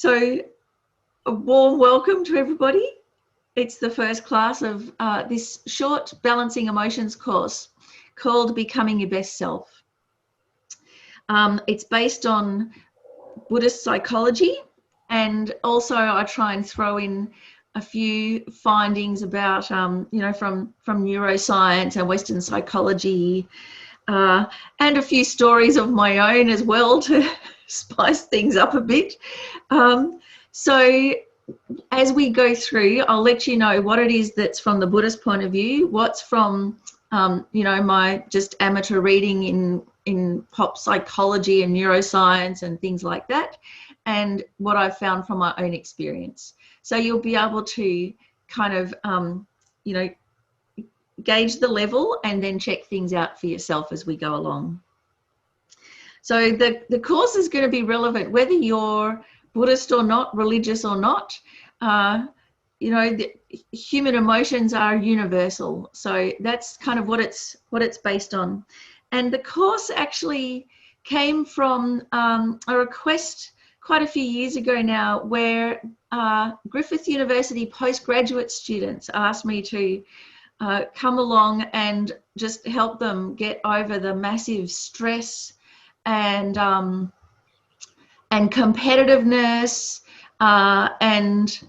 So a warm welcome to everybody. It's the first class of this short Balancing Emotions course called Becoming Your Best Self. It's based on Buddhist psychology, and also I try and throw in a few findings about, from neuroscience and Western psychology, and a few stories of my own as well to spice things up a bit. So as we go through, I'll let you know what it is that's from the Buddhist point of view, what's from, my just amateur reading in pop psychology and neuroscience and things like that, and what I've found from my own experience. So you'll be able to kind of, gauge the level and then check things out for yourself as we go along. So the course is going to be relevant whether you're Buddhist or not, religious or not. The human emotions are universal, so that's kind of what it's based on. And the course actually came from a request quite a few years ago now, where Griffith University postgraduate students asked me to come along and just help them get over the massive stress and competitiveness and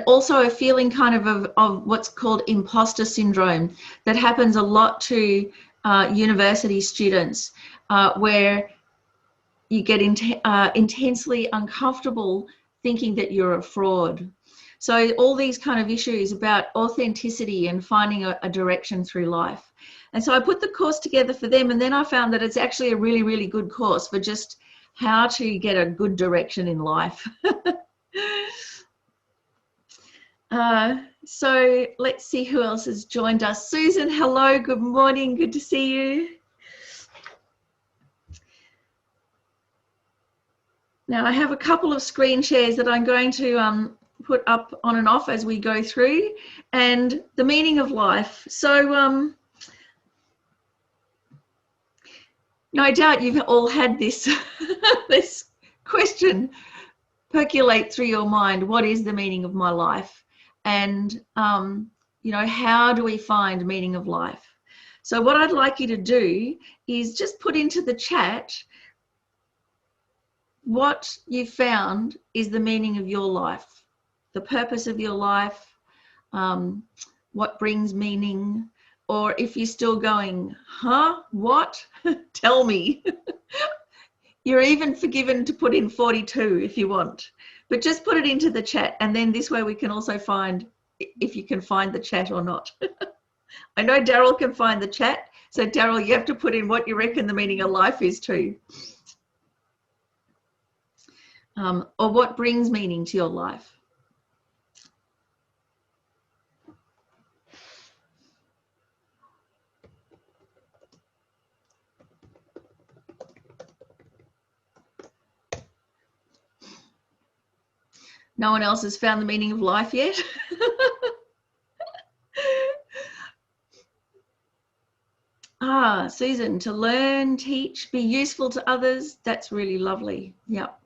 also a feeling kind of what's called imposter syndrome that happens a lot to university students, where you get intensely uncomfortable thinking that you're a fraud. So all these kind of issues about authenticity and finding a direction through life. And so I put the course together for them, and then I found that it's actually a really, really good course for just how to get a good direction in life. So let's see who else has joined us. Susan, hello, good morning, good to see you. Now I have a couple of screen shares that I'm going to put up on and off as we go through, and the meaning of life. So no doubt you've all had this this question percolate through your mind. What is the meaning of my life? And how do we find meaning of life? So what I'd like you to do is just put into the chat what you found is the meaning of your life, the purpose of your life, what brings meaning, or if you're still going, what? Tell me. You're even forgiven to put in 42 if you want, but just put it into the chat, and then this way we can also find if you can find the chat or not. I know Daryl can find the chat, so Daryl, you have to put in what you reckon the meaning of life is too. Or what brings meaning to your life. No one else has found the meaning of life yet? Susan, to learn, teach, be useful to others. That's really lovely. Yep.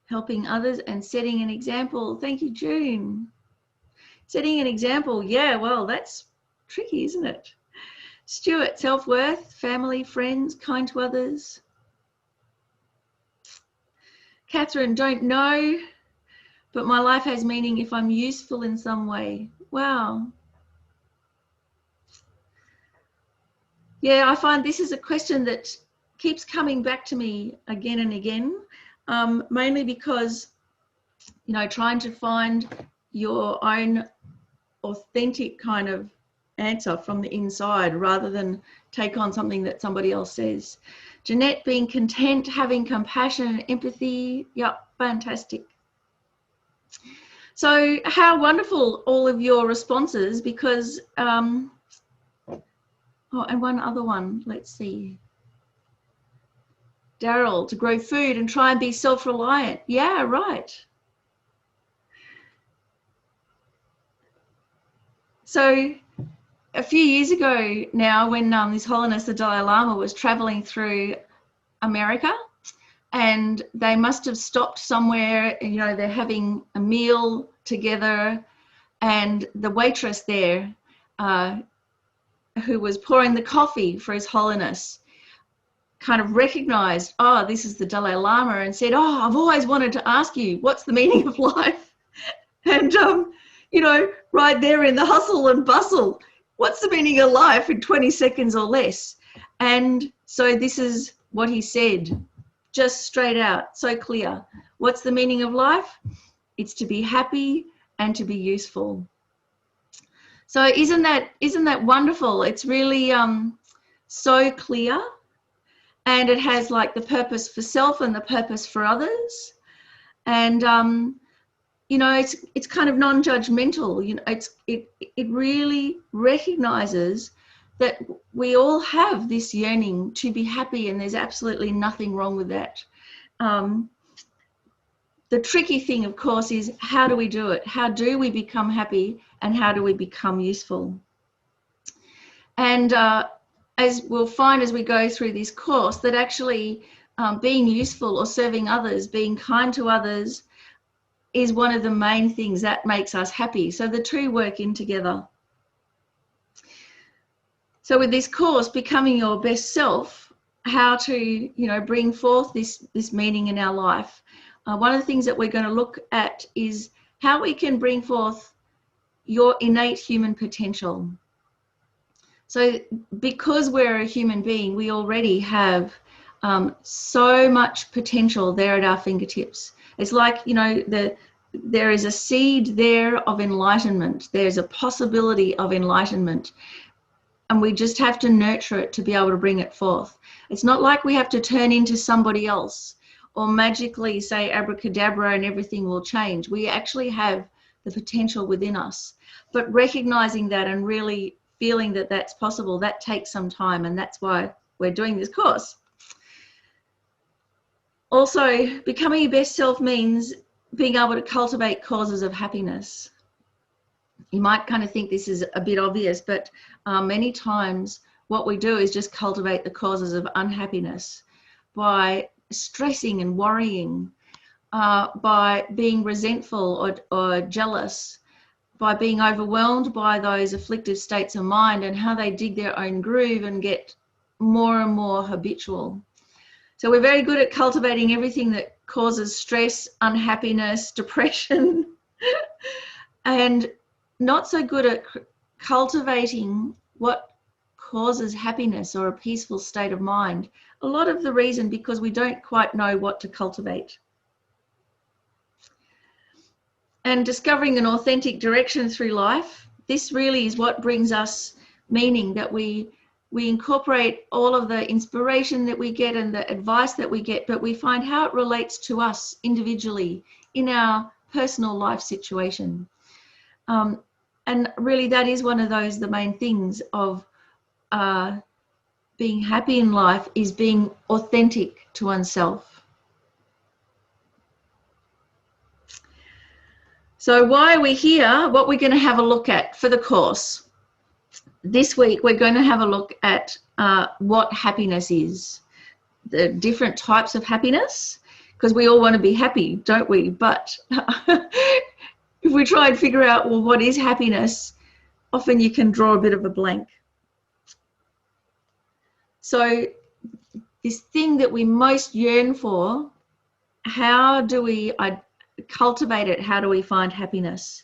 Helping others and setting an example. Thank you, June. Setting an example. Yeah, well, that's tricky, isn't it? Stuart, self-worth, family, friends, kind to others. Catherine, don't know, but my life has meaning if I'm useful in some way. Wow. Yeah, I find this is a question that keeps coming back to me again and again, mainly because, trying to find your own authentic kind of answer from the inside rather than take on something that somebody else says. Jeanette, being content, having compassion and empathy. Yep, fantastic. So how wonderful all of your responses, because, and one other one, let's see. Daryl, to grow food and try and be self-reliant. Yeah, right. So a few years ago now, when His Holiness the Dalai Lama was traveling through America, and they must have stopped somewhere, you know, they're having a meal together, and the waitress there, who was pouring the coffee for His Holiness, kind of recognized, oh, this is the Dalai Lama, and said, oh, I've always wanted to ask you, what's the meaning of life? And, you know, right there in the hustle and bustle, what's the meaning of life in 20 seconds or less? And so this is what he said, just straight out, so clear. What's the meaning of life? It's to be happy and to be useful. So isn't that wonderful? It's really so clear, and it has like the purpose for self and the purpose for others, and you know, it's kind of non-judgmental. You know, it really recognizes that we all have this yearning to be happy, and there's absolutely nothing wrong with that. The tricky thing, of course, is how do we do it? How do we become happy, and how do we become useful? And as we'll find as we go through this course, that actually being useful or serving others, being kind to others, is one of the main things that makes us happy. So the two work in together. So with this course, Becoming Your Best Self, how to, you know, bring forth this meaning in our life. One of the things that we're going to look at is how we can bring forth your innate human potential. So because we're a human being, we already have so much potential there at our fingertips. It's like, you know, there is a seed there of enlightenment. There's a possibility of enlightenment. And we just have to nurture it to be able to bring it forth. It's not like we have to turn into somebody else or magically say abracadabra and everything will change. We actually have the potential within us. But recognizing that and really feeling that that's possible, that takes some time, and that's why we're doing this course. Also, becoming your best self means being able to cultivate causes of happiness. You might kind of think this is a bit obvious, but many times what we do is just cultivate the causes of unhappiness by stressing and worrying, by being resentful or jealous, by being overwhelmed by those afflictive states of mind and how they dig their own groove and get more and more habitual. So we're very good at cultivating everything that causes stress, unhappiness, depression, and not so good at cultivating what causes happiness or a peaceful state of mind. A lot of the reason because we don't quite know what to cultivate. And discovering an authentic direction through life, this really is what brings us meaning, that we incorporate all of the inspiration that we get and the advice that we get, but we find how it relates to us individually in our personal life situation. And really that is one of those, the main things of being happy in life is being authentic to oneself. So why are we here? What we're going to have a look at for the course. This week we're going to have a look at what happiness is, the different types of happiness, because we all want to be happy, don't we? But if we try and figure out, well, what is happiness, often you can draw a bit of a blank. So this thing that we most yearn for, how do we cultivate it? How do we find happiness?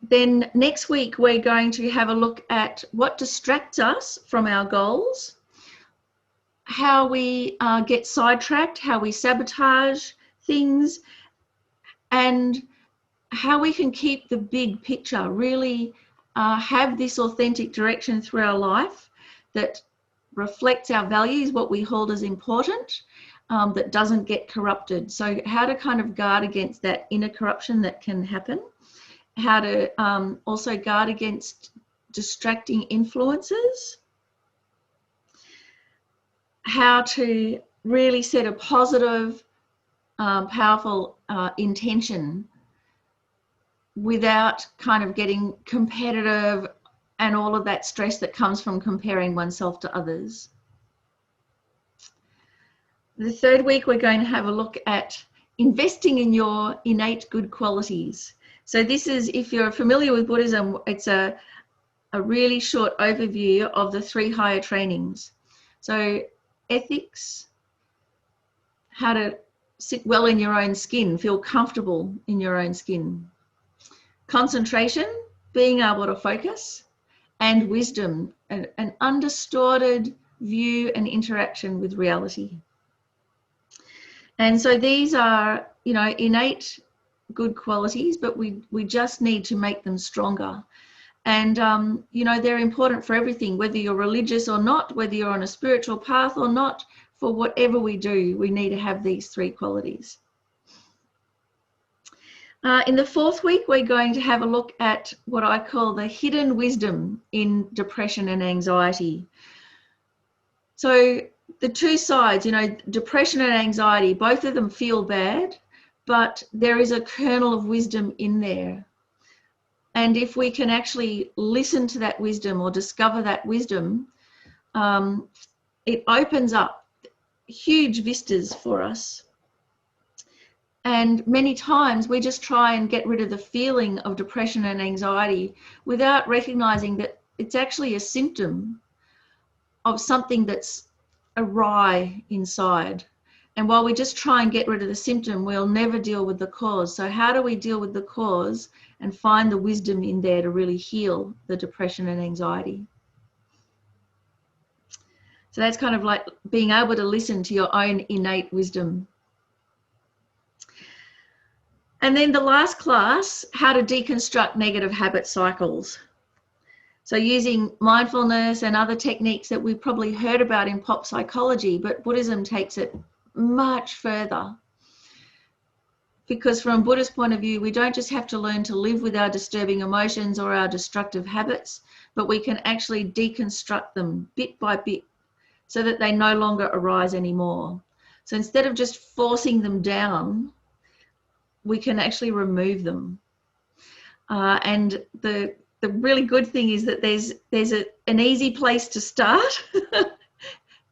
Then next week, we're going to have a look at what distracts us from our goals, how we get sidetracked, how we sabotage things, and how we can keep the big picture, really have this authentic direction through our life that reflects our values, what we hold as important, that doesn't get corrupted. So how to kind of guard against that inner corruption that can happen, how to also guard against distracting influences, how to really set a positive, powerful intention without kind of getting competitive and all of that stress that comes from comparing oneself to others. The third week, we're going to have a look at investing in your innate good qualities. So this is, if you're familiar with Buddhism, it's a really short overview of the 3 higher trainings. So ethics, how to sit well in your own skin, feel comfortable in your own skin. Concentration, being able to focus, and wisdom, an undistorted view and interaction with reality. And so these are, you know, innate good qualities, but we just need to make them stronger. And, you know, they're important for everything, whether you're religious or not, whether you're on a spiritual path or not. For whatever we do, we need to have these 3 qualities. In the 4th week, we're going to have a look at what I call the hidden wisdom in depression and anxiety. So the 2 sides, you know, depression and anxiety, both of them feel bad, but there is a kernel of wisdom in there. And if we can actually listen to that wisdom or discover that wisdom, it opens up huge vistas for us. And many times we just try and get rid of the feeling of depression and anxiety without recognizing that it's actually a symptom of something that's awry inside. And while we just try and get rid of the symptom, we'll never deal with the cause. So how do we deal with the cause and find the wisdom in there to really heal the depression and anxiety? So that's kind of like being able to listen to your own innate wisdom. And then the last class, how to deconstruct negative habit cycles. So using mindfulness and other techniques that we've probably heard about in pop psychology, but Buddhism takes it much further. Because from a Buddhist point of view, we don't just have to learn to live with our disturbing emotions or our destructive habits, but we can actually deconstruct them bit by bit so that they no longer arise anymore. So instead of just forcing them down, we can actually remove them. And the really good thing is that there's an easy place to start.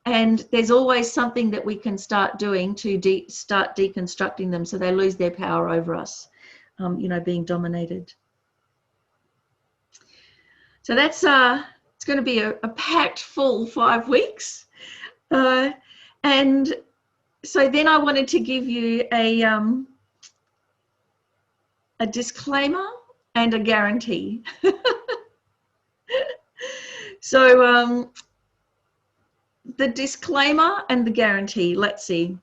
And there's always something that we can start doing to start deconstructing them so they lose their power over us, you know, being dominated. So that's it's going to be a packed full 5 weeks. And so then I wanted to give you a disclaimer and a guarantee. So the disclaimer and the guarantee, let's see.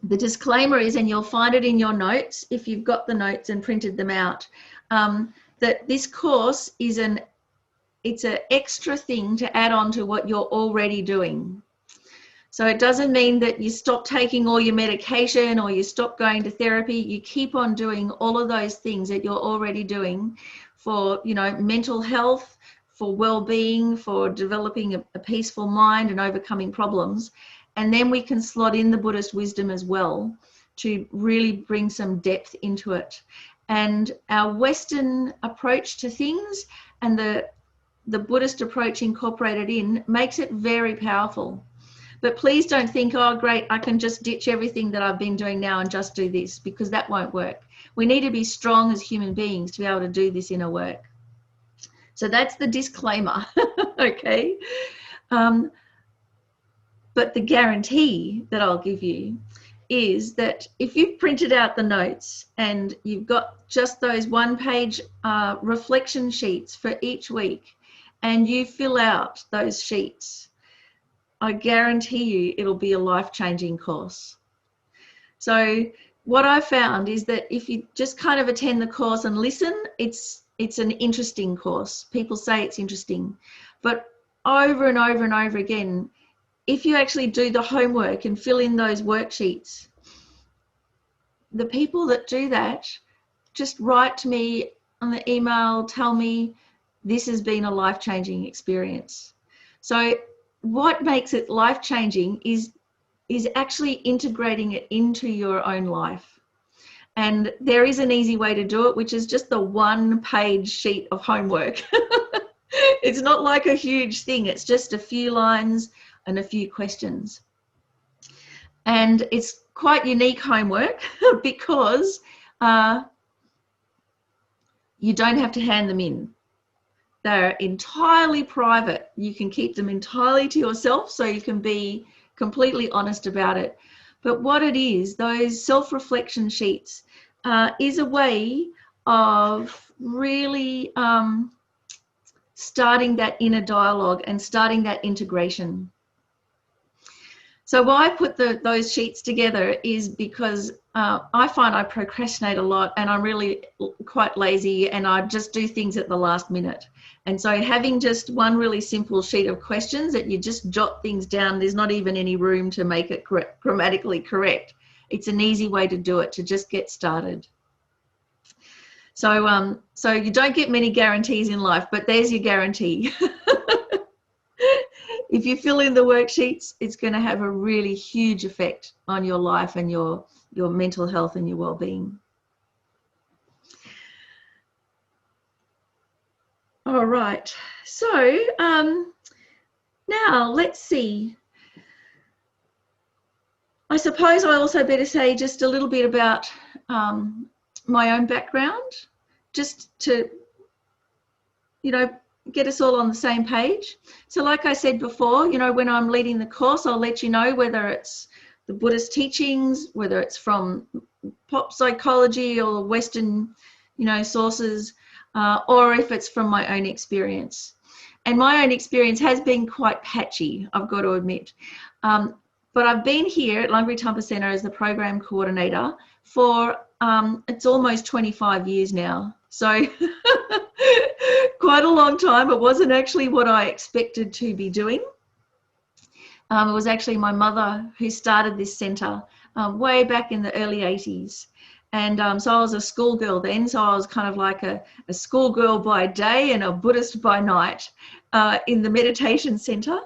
The disclaimer is, and you'll find it in your notes if you've got the notes and printed them out, that this course is it's an extra thing to add on to what you're already doing. So it doesn't mean that you stop taking all your medication or you stop going to therapy. You keep on doing all of those things that you're already doing for, you know, mental health, for well-being, for developing a peaceful mind and overcoming problems. And then we can slot in the Buddhist wisdom as well to really bring some depth into it. And our Western approach to things and the Buddhist approach incorporated in makes it very powerful. But please don't think, oh, great, I can just ditch everything that I've been doing now and just do this, because that won't work. We need to be strong as human beings to be able to do this inner work. So that's the disclaimer, okay? But the guarantee that I'll give you is that if you've printed out the notes and you've got just those 1-page reflection sheets for each week, and you fill out those sheets, I guarantee you it'll be a life-changing course. So what I found is that if you just kind of attend the course and listen, it's an interesting course. People say it's interesting. But over and over and over again, if you actually do the homework and fill in those worksheets, the people that do that just write to me on the email, tell me this has been a life-changing experience. So what makes it life-changing is actually integrating it into your own life. And there is an easy way to do it, which is just the 1-page sheet of homework. It's not like a huge thing. It's just a few lines and a few questions. And it's quite unique homework because you don't have to hand them in. They're entirely private. You can keep them entirely to yourself, so you can be completely honest about it. But what it is, those self-reflection sheets, is a way of really starting that inner dialogue and starting that integration. So why I put those sheets together is because I find I procrastinate a lot, and I'm really quite lazy, and I just do things at the last minute. And so having just one really simple sheet of questions that you just jot things down, there's not even any room to make it grammatically correct. It's an easy way to do it, to just get started. So, so you don't get many guarantees in life, but there's your guarantee. If you fill in the worksheets, it's going to have a really huge effect on your life and your mental health and your well-being. All right, so now let's see. I suppose I also better say just a little bit about my own background, just to, you know, get us all on the same page. So like I said before, you know, when I'm leading the course, I'll let you know whether it's the Buddhist teachings, whether it's from pop psychology or Western, you know, sources, or if it's from my own experience. And my own experience has been quite patchy, I've got to admit. But I've been here at Langri Tampa Centre as the program coordinator for, it's almost 25 years now. So quite a long time. It wasn't actually what I expected to be doing. It was actually my mother who started this centre way back in the early 80s. And so I was a schoolgirl then, so I was kind of like a schoolgirl by day and a Buddhist by night in the meditation centre.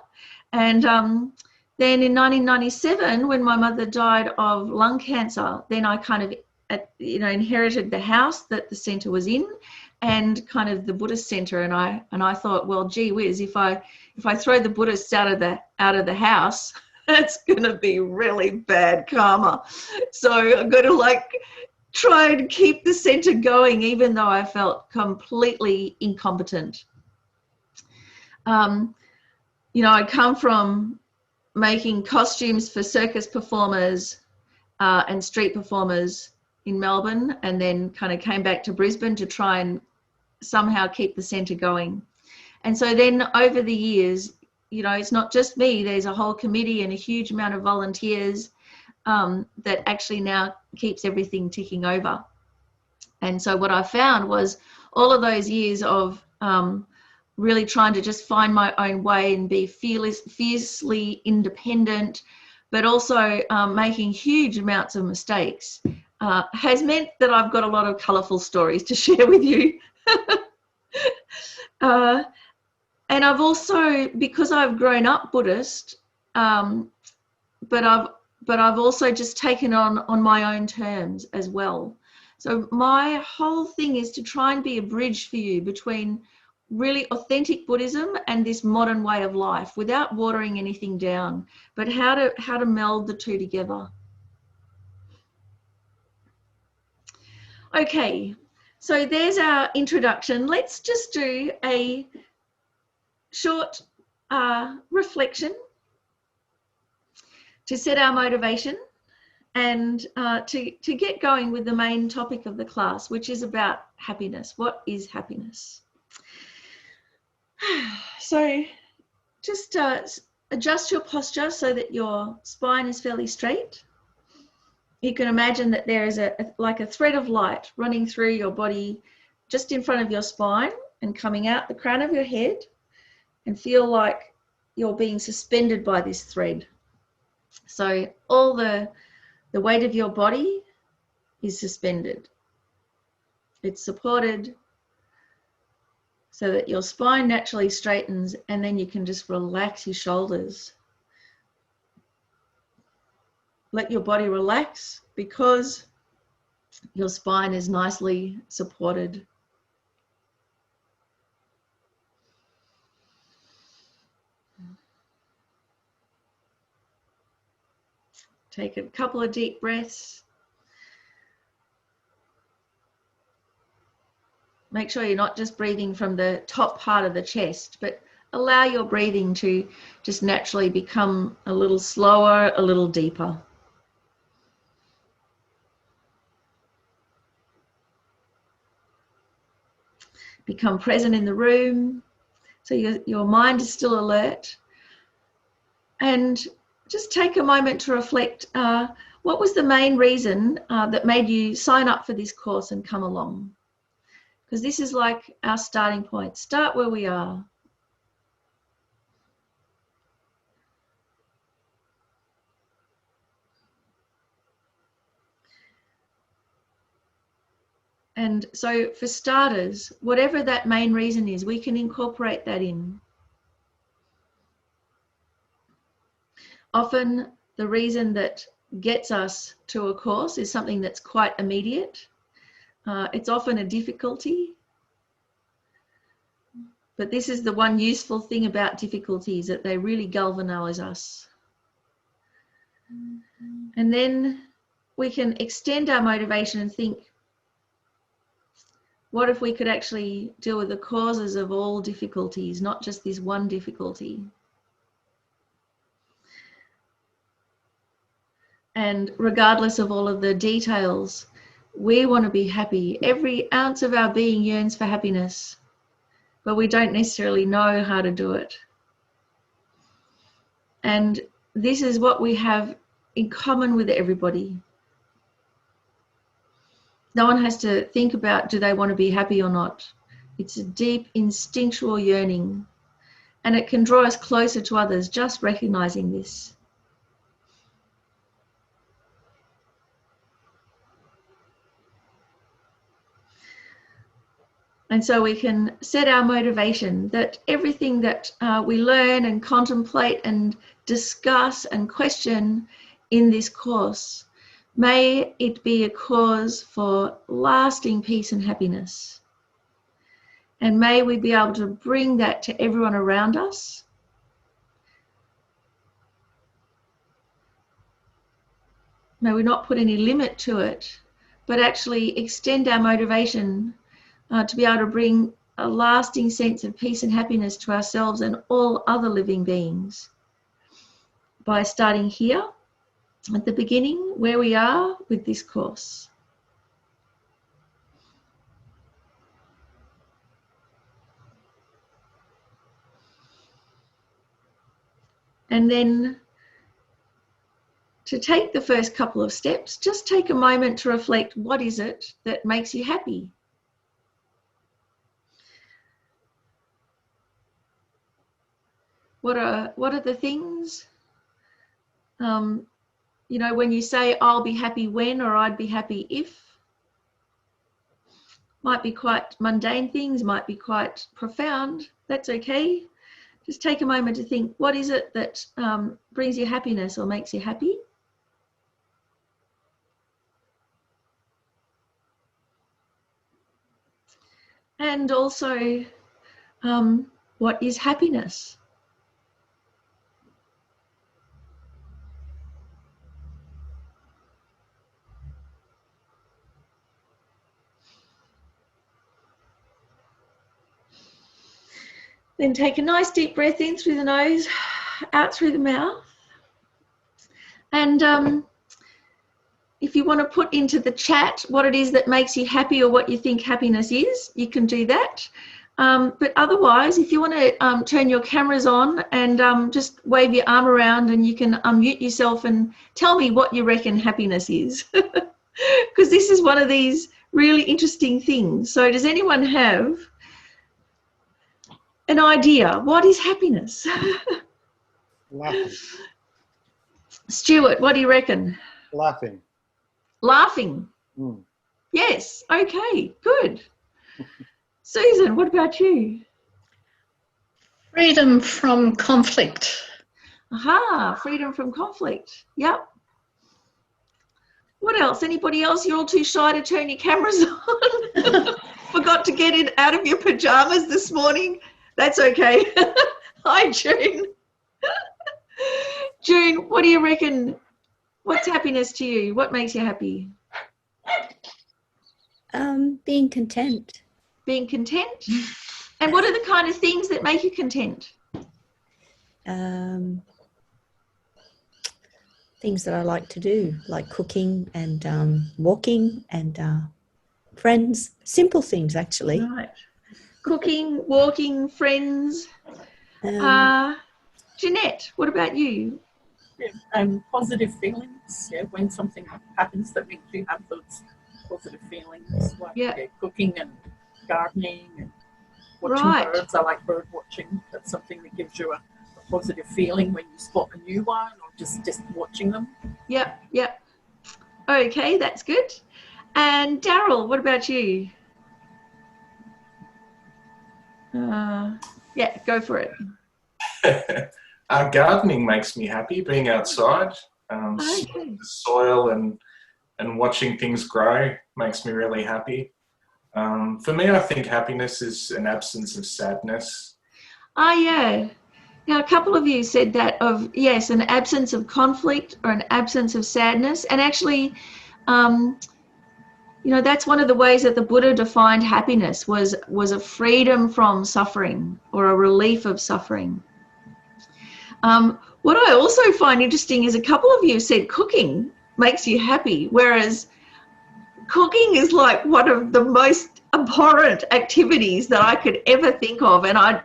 And then in 1997, when my mother died of lung cancer, then I kind of inherited the house that the centre was in, and kind of the Buddhist centre, and I thought, well, gee whiz, if I throw the Buddhists out of the house, that's going to be really bad karma. So I'm going to like try and keep the centre going, even though I felt completely incompetent. You know, I come from making costumes for circus performers and street performers in Melbourne, and then kind of came back to Brisbane to try and somehow keep the centre going. And so then over the years, you know, it's not just me, there's a whole committee and a huge amount of volunteers that actually now keeps everything ticking over. And so what I found was all of those years of really trying to just find my own way and be fiercely independent, but also making huge amounts of mistakes, has meant that I've got a lot of colourful stories to share with you. And I've also, because I've grown up Buddhist, but I've also just taken on my own terms as well. So my whole thing is to try and be a bridge for you between really authentic Buddhism and this modern way of life, without watering anything down, but how to meld the two together. Okay, so there's our introduction. Let's just do a short reflection to set our motivation and to get going with the main topic of the class, which is about happiness. What is happiness? So just adjust your posture so that your spine is fairly straight. You can imagine that there is like a thread of light running through your body just in front of your spine and coming out the crown of your head, and feel like you're being suspended by this thread. So all the weight of your body is suspended. It's supported so that your spine naturally straightens, and then you can just relax your shoulders. Let your body relax, because Your spine is nicely supported. Take a couple of deep breaths. Make sure you're not just breathing from the top part of the chest, but allow your breathing to just naturally become a little slower, a little deeper. Become present in the room, so your mind is still alert. And just take a moment to reflect, what was the main reason that made you sign up for this course and come along? Because this is like our starting point. Start where we are. And so for starters, whatever that main reason is, we can incorporate that in. Often the reason that gets us to a course is something that's quite immediate. It's often a difficulty. But this is the one useful thing about difficulties, that they really galvanize us. And then we can extend our motivation and think, what if we could actually deal with the causes of all difficulties, not just this one difficulty? And regardless of all of the details, we want to be happy. Every ounce of our being yearns for happiness, but we don't necessarily know how to do it. And this is what we have in common with everybody. No one has to think about, do they want to be happy or not? It's a deep instinctual yearning, and it can draw us closer to others, just recognizing this. And so we can set our motivation that everything that we learn and contemplate and discuss and question in this course, may it be a cause for lasting peace and happiness. And may we be able to bring that to everyone around us. May we not put any limit to it, but actually extend our motivation to be able to bring a lasting sense of peace and happiness to ourselves and all other living beings by starting here at the beginning, where we are with this course. And then to take the first couple of steps, just take a moment to reflect, what is it that makes you happy? What are the things, you know, when you say, I'll be happy when, or I'd be happy if, might be quite mundane things, might be quite profound. That's okay. Just take a moment to think, what is it that brings you happiness or makes you happy? And also, what is happiness? Then take a nice deep breath in through the nose, out through the mouth. And if you want to put into the chat what it is that makes you happy or what you think happiness is, you can do that. But otherwise, if you want to turn your cameras on and just wave your arm around, and you can unmute yourself and tell me what you reckon happiness is. Because this is one of these really interesting things. So does anyone have an idea? What is happiness? Laughing. Stuart, what do you reckon? Laughing. Laughing. Mm. Yes. Okay, good. Susan, what about you? Freedom from conflict. Aha, freedom from conflict. Yep. What else? Anybody else? You're all too shy to turn your cameras on. Forgot to get it out of your pajamas this morning. That's okay. Hi, June. June, what do you reckon? What's happiness to you? What makes you happy? Being content. Being content? And what are the kind of things that make you content? Things that I like to do, like cooking and walking and friends. Simple things, actually. Right. Cooking, walking, friends. Jeanette, what about you? Yeah, positive feelings. Yeah, when something happens that makes you have those positive feelings, like cooking and gardening and watching birds. I like bird watching. That's something that gives you a positive feeling when you spot a new one, or just watching them. Yep. Okay, that's good. And Daryl, what about you? Yeah, go for it. Gardening makes me happy. Being outside, the soil and watching things grow makes me really happy. For me, I think happiness is an absence of sadness. Yeah. Now, a couple of you said that of, yes, an absence of conflict or an absence of sadness. And actually, that's one of the ways that the Buddha defined happiness was a freedom from suffering or a relief of suffering. What I also find interesting is a couple of you said cooking makes you happy, whereas cooking is like one of the most abhorrent activities that I could ever think of. And I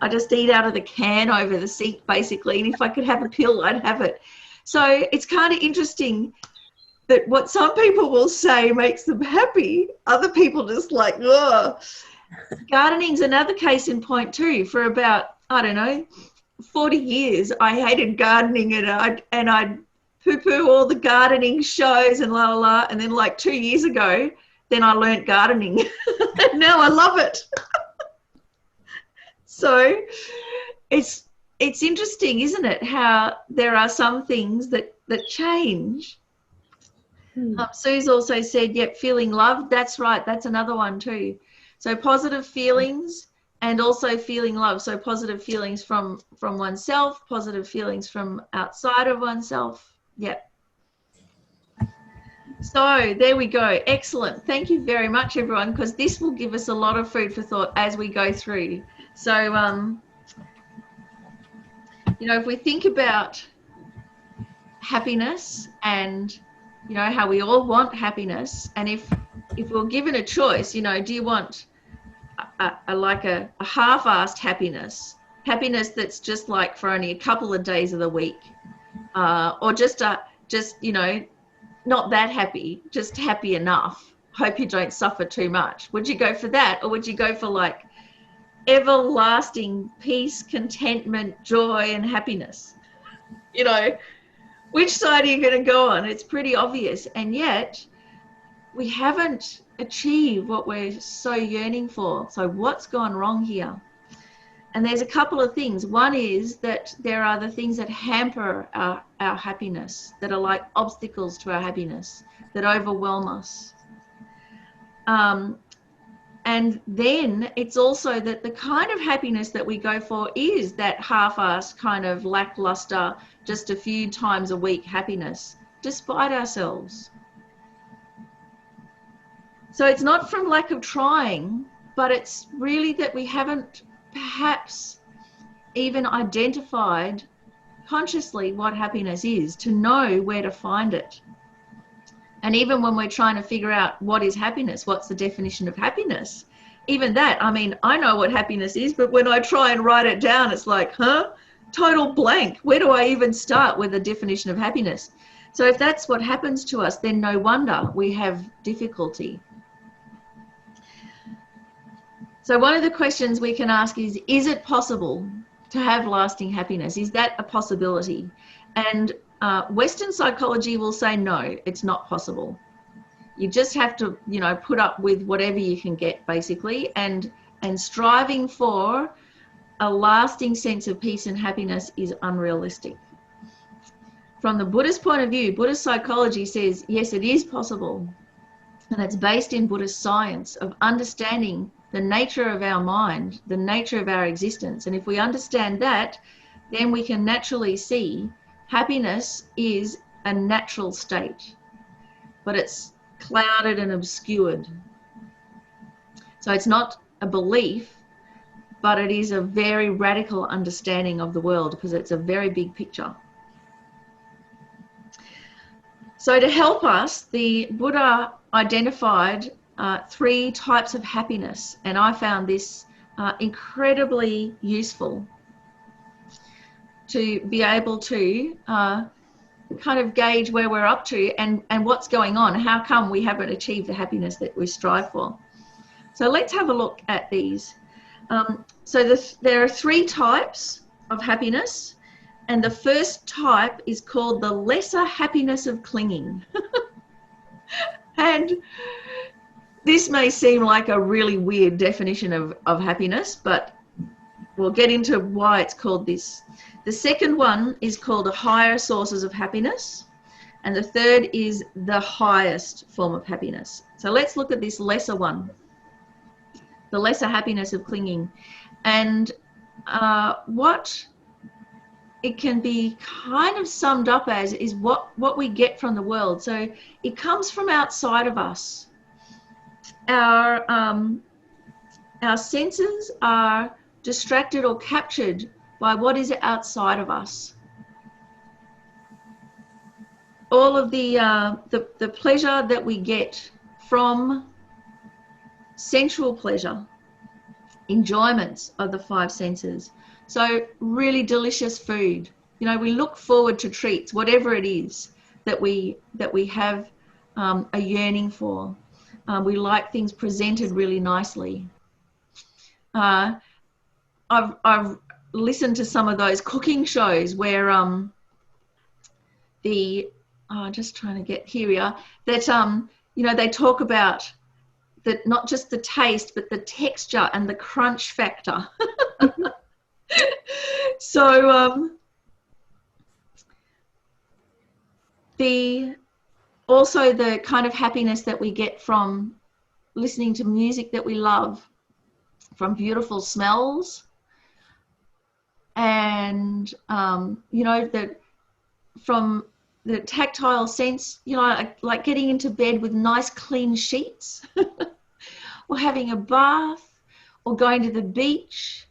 just eat out of the can over the sink, basically. And if I could have a pill, I'd have it. So it's kind of interesting that what some people will say makes them happy, other people just like, ugh. Gardening's another case in point too. For about, 40 years, I hated gardening and I'd poo-poo all the gardening shows and la la la. And then like 2 years ago, then I learnt gardening. And now I love it. So it's interesting, isn't it, how there are some things that change. Sue's also said, yep, feeling loved. That's right. That's another one too. So positive feelings and also feeling love. So positive feelings from oneself, positive feelings from outside of oneself. Yep. So there we go. Excellent. Thank you very much, everyone, because this will give us a lot of food for thought as we go through. So, if we think about happiness and, how we all want happiness, and if we're given a choice, do you want a half-assed happiness that's just like for only a couple of days of the week, or just not that happy, just happy enough, hope you don't suffer too much? Would you go for that, or would you go for like everlasting peace, contentment, joy, and happiness? Which side are you going to go on? It's pretty obvious. And yet we haven't achieved what we're so yearning for. So what's gone wrong here? And there's a couple of things. One is that there are the things that hamper our happiness, that are like obstacles to our happiness, that overwhelm us. And then it's also that the kind of happiness that we go for is that half-assed kind of lackluster, just a few times a week happiness, despite ourselves. So it's not from lack of trying, but it's really that we haven't perhaps even identified consciously what happiness is, to know where to find it. And even when we're trying to figure out what is happiness, what's the definition of happiness, even that, I know what happiness is, but when I try and write it down, it's like, total blank. Where do I even start with the definition of happiness? So if that's what happens to us, then no wonder we have difficulty. So one of the questions we can ask is it possible to have lasting happiness? Is that a possibility? And Western psychology will say no, it's not possible. You just have to, put up with whatever you can get, basically, and striving for a lasting sense of peace and happiness is unrealistic. from the Buddhist point of view, Buddhist psychology says, yes, it is possible. And it's based in Buddhist science of understanding the nature of our mind, the nature of our existence. And if we understand that, then we can naturally see happiness is a natural state, but it's clouded and obscured. So it's not a belief, but it is a very radical understanding of the world because it's a very big picture. So to help us, the Buddha identified 3 types of happiness, and I found this incredibly useful to be able to kind of gauge where we're up to and what's going on. How come we haven't achieved the happiness that we strive for? So let's have a look at these. There are 3 types of happiness, and the first type is called the lesser happiness of clinging. And this may seem like a really weird definition of happiness, but we'll get into why it's called this. The second one is called higher sources of happiness, and the third is the highest form of happiness. So let's look at this lesser one, the lesser happiness of clinging, and what it can be kind of summed up as is what we get from the world. So it comes from outside of us. Our senses are distracted or captured by what is outside of us. All of the pleasure that we get from sensual pleasure, enjoyments of the 5 senses. So really delicious food. You know, we look forward to treats, whatever it is that we have a yearning for. We like things presented really nicely. I've listened to some of those cooking shows where just trying to get here we are, that you know, they talk about that not just the taste but the texture and the crunch factor. So also the kind of happiness that we get from listening to music that we love, from beautiful smells, and you know, from the tactile sense, you know, like getting into bed with nice clean sheets, or having a bath, or going to the beach,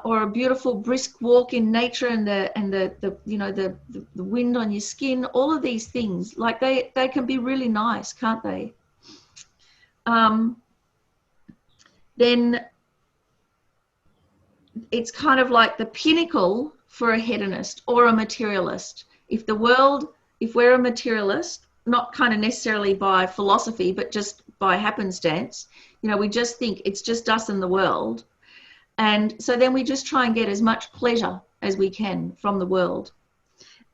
or a beautiful brisk walk in nature, and the you know, the wind on your skin. All of these things, like they can be really nice, can't they? Then it's kind of like the pinnacle for a hedonist or a materialist. If we're a materialist, not kind of necessarily by philosophy, but just by happenstance, you know, we just think it's just us and the world. And so then we just try and get as much pleasure as we can from the world.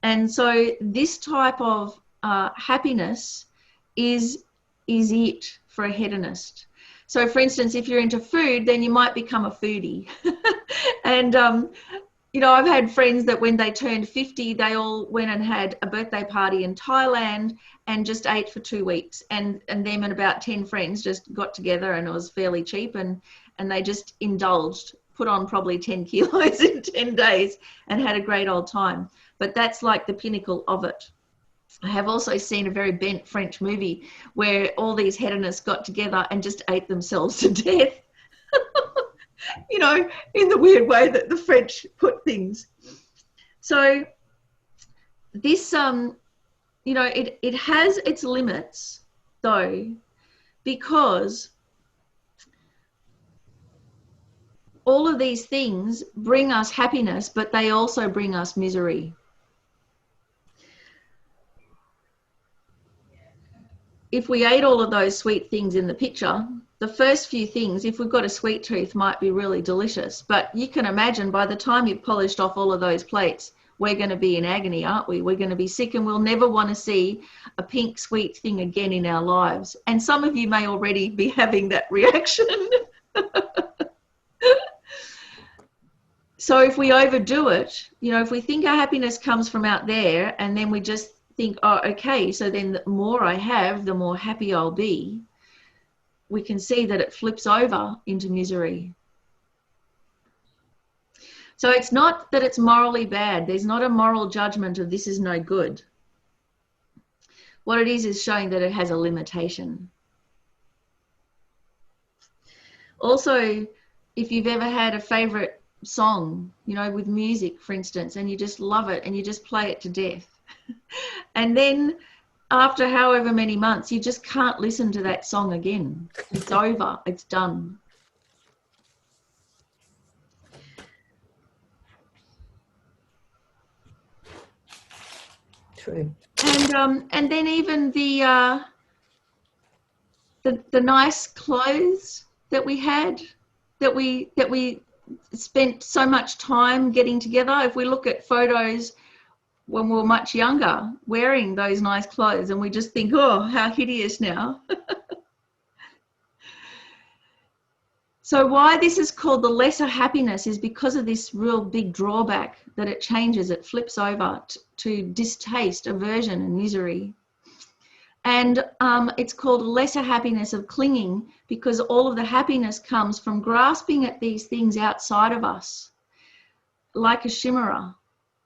And so this type of happiness is it for a hedonist. So for instance, if you're into food, then you might become a foodie. And you know, I've had friends that when they turned 50, they all went and had a birthday party in Thailand and just ate for 2 weeks. And them and about 10 friends just got together, and it was fairly cheap, and they just indulged, put on probably 10 kilos in 10 days and had a great old time. But that's like the pinnacle of it. I have also seen a very bent French movie where all these hedonists got together and just ate themselves to death. You know, in the weird way that the French put things. So this, you know, it has its limits though, because all of these things bring us happiness, but they also bring us misery. If we ate all of those sweet things in the picture, the first few things, if we've got a sweet tooth, might be really delicious. But you can imagine by the time you've polished off all of those plates, we're going to be in agony, aren't we? We're going to be sick, and we'll never want to see a pink sweet thing again in our lives. And some of you may already be having that reaction. So if we overdo it, if we think our happiness comes from out there, and then we just think, oh, okay, so then the more I have, the more happy I'll be, we can see that it flips over into misery. So it's not that it's morally bad. There's not a moral judgment of this is no good. What it is showing that it has a limitation. Also, if you've ever had a favorite song, with music, for instance, and you just love it and you just play it to death. And then after however many months, you just can't listen to that song again. It's over. It's done. True. And then even the nice clothes that we had, that we spent so much time getting together. If we look at photos when we were much younger, wearing those nice clothes, and we just think, oh, how hideous now. So why this is called the lesser happiness is because of this real big drawback, that it changes, it flips over to distaste, aversion and misery. And it's called lesser happiness of clinging, because all of the happiness comes from grasping at these things outside of us, like a chimera.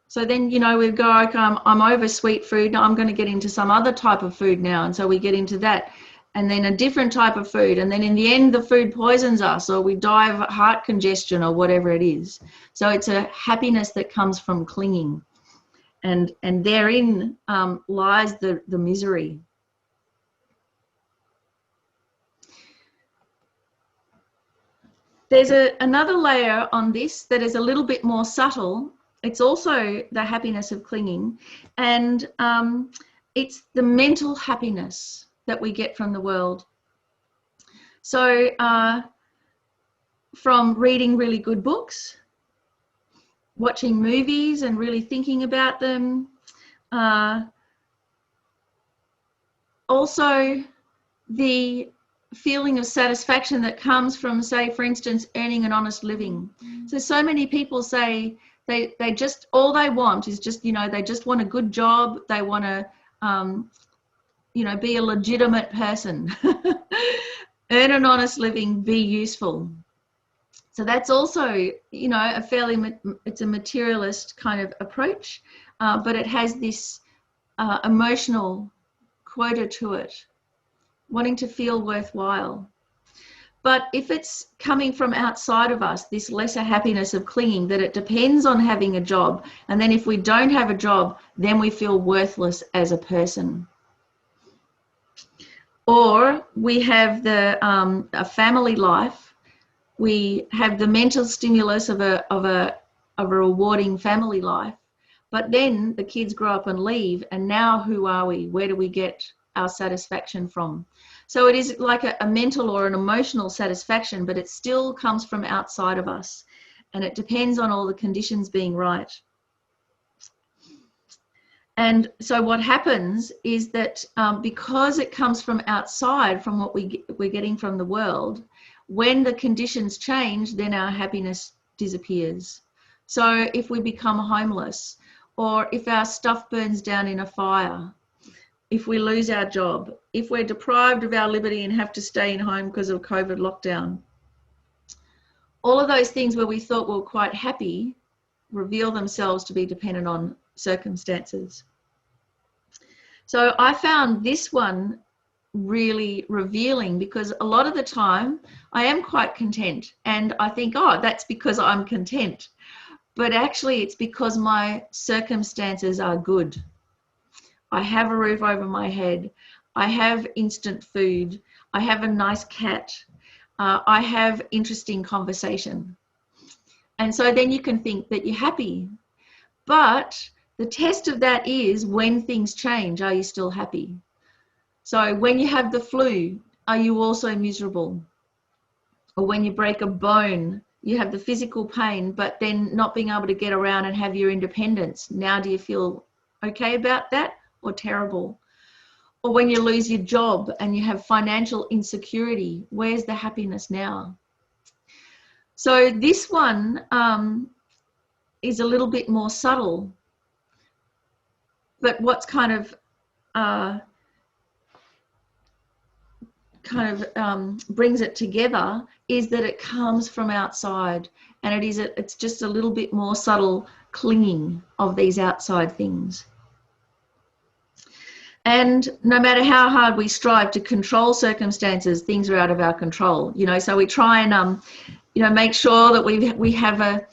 So then, we go, okay, I'm over sweet food, now I'm going to get into some other type of food now. And so we get into that. And then a different type of food. And then in the end, the food poisons us, or we die of heart congestion or whatever it is. So it's a happiness that comes from clinging. And therein lies the misery. There's another layer on this that is a little bit more subtle. It's also the happiness of clinging. And it's the mental happiness that we get from the world. So from reading really good books, watching movies and really thinking about them, also the feeling of satisfaction that comes from, say, for instance, earning an honest living. So many people say they just, all they want is just, they just want a good job, they want to be a legitimate person, earn an honest living, be useful. So that's also, a fairly, it's a materialist kind of approach, but it has this emotional quota to it, wanting to feel worthwhile. But if it's coming from outside of us, this lesser happiness of clinging, that it depends on having a job, and then if we don't have a job, then we feel worthless as a person. Or we have a family life. We have the mental stimulus of a rewarding family life, but then the kids grow up and leave, and now who are we? Where do we get our satisfaction from? So it is like a mental or an emotional satisfaction, but it still comes from outside of us, and it depends on all the conditions being right. And so what happens is that because it comes from outside, from what we're getting from the world, when the conditions change, then our happiness disappears. So if we become homeless, or if our stuff burns down in a fire, if we lose our job, if we're deprived of our liberty and have to stay in home because of COVID lockdown, all of those things where we thought we were quite happy reveal themselves to be dependent on circumstances. So I found this one really revealing, because a lot of the time I am quite content, and I think, oh, that's because I'm content. But actually it's because my circumstances are good. I have a roof over my head. I have instant food. I have a nice cat. I have interesting conversation. And so then you can think that you're happy. But the test of that is, when things change, are you still happy? So when you have the flu, are you also miserable? Or when you break a bone, you have the physical pain, but then not being able to get around and have your independence. Now do you feel okay about that, or terrible? Or when you lose your job and you have financial insecurity, where's the happiness now? So this one is a little bit more subtle. But what's kind of brings it together is that it comes from outside, and it's just a little bit more subtle clinging of these outside things. And no matter how hard we strive to control circumstances, things are out of our control, you know. So we try and make sure that we have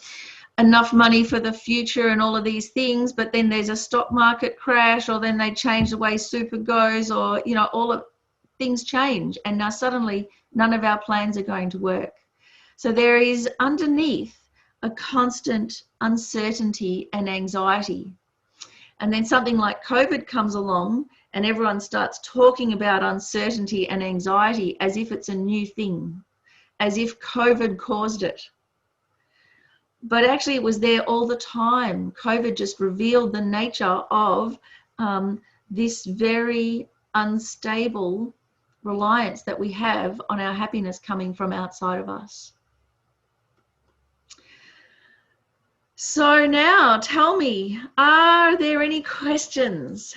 enough money for the future and all of these things, but then there's a stock market crash, or then they change the way super goes, or all of things change, and now suddenly none of our plans are going to work. So there is underneath a constant uncertainty and anxiety. And then something like COVID comes along and everyone starts talking about uncertainty and anxiety as if it's a new thing, as if COVID caused it. But actually it was there all the time. COVID just revealed the nature of this very unstable reliance that we have on our happiness coming from outside of us. So now tell me, are there any questions?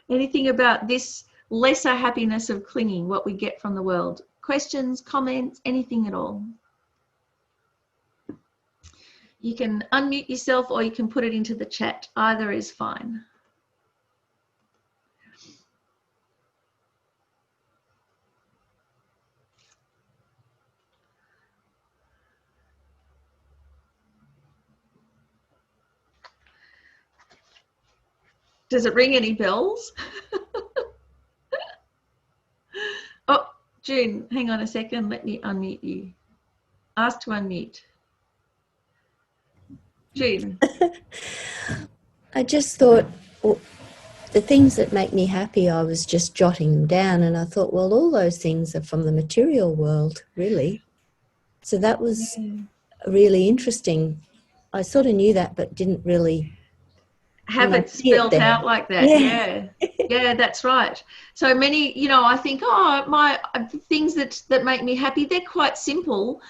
Anything about this lesser happiness of clinging, what we get from the world? Questions, comments, anything at all? You can unmute yourself or you can put it into the chat. Either is fine. Does it ring any bells? Oh, June, hang on a second. Let me unmute you. Ask to unmute. June. I just thought, well, the things that make me happy, I was just jotting them down, and I thought, well, all those things are from the material world, really. So that was really interesting. I sort of knew that, but didn't really have it spelled out like that. Yeah, that's right. So many, I think, my things that make me happy, they're quite simple,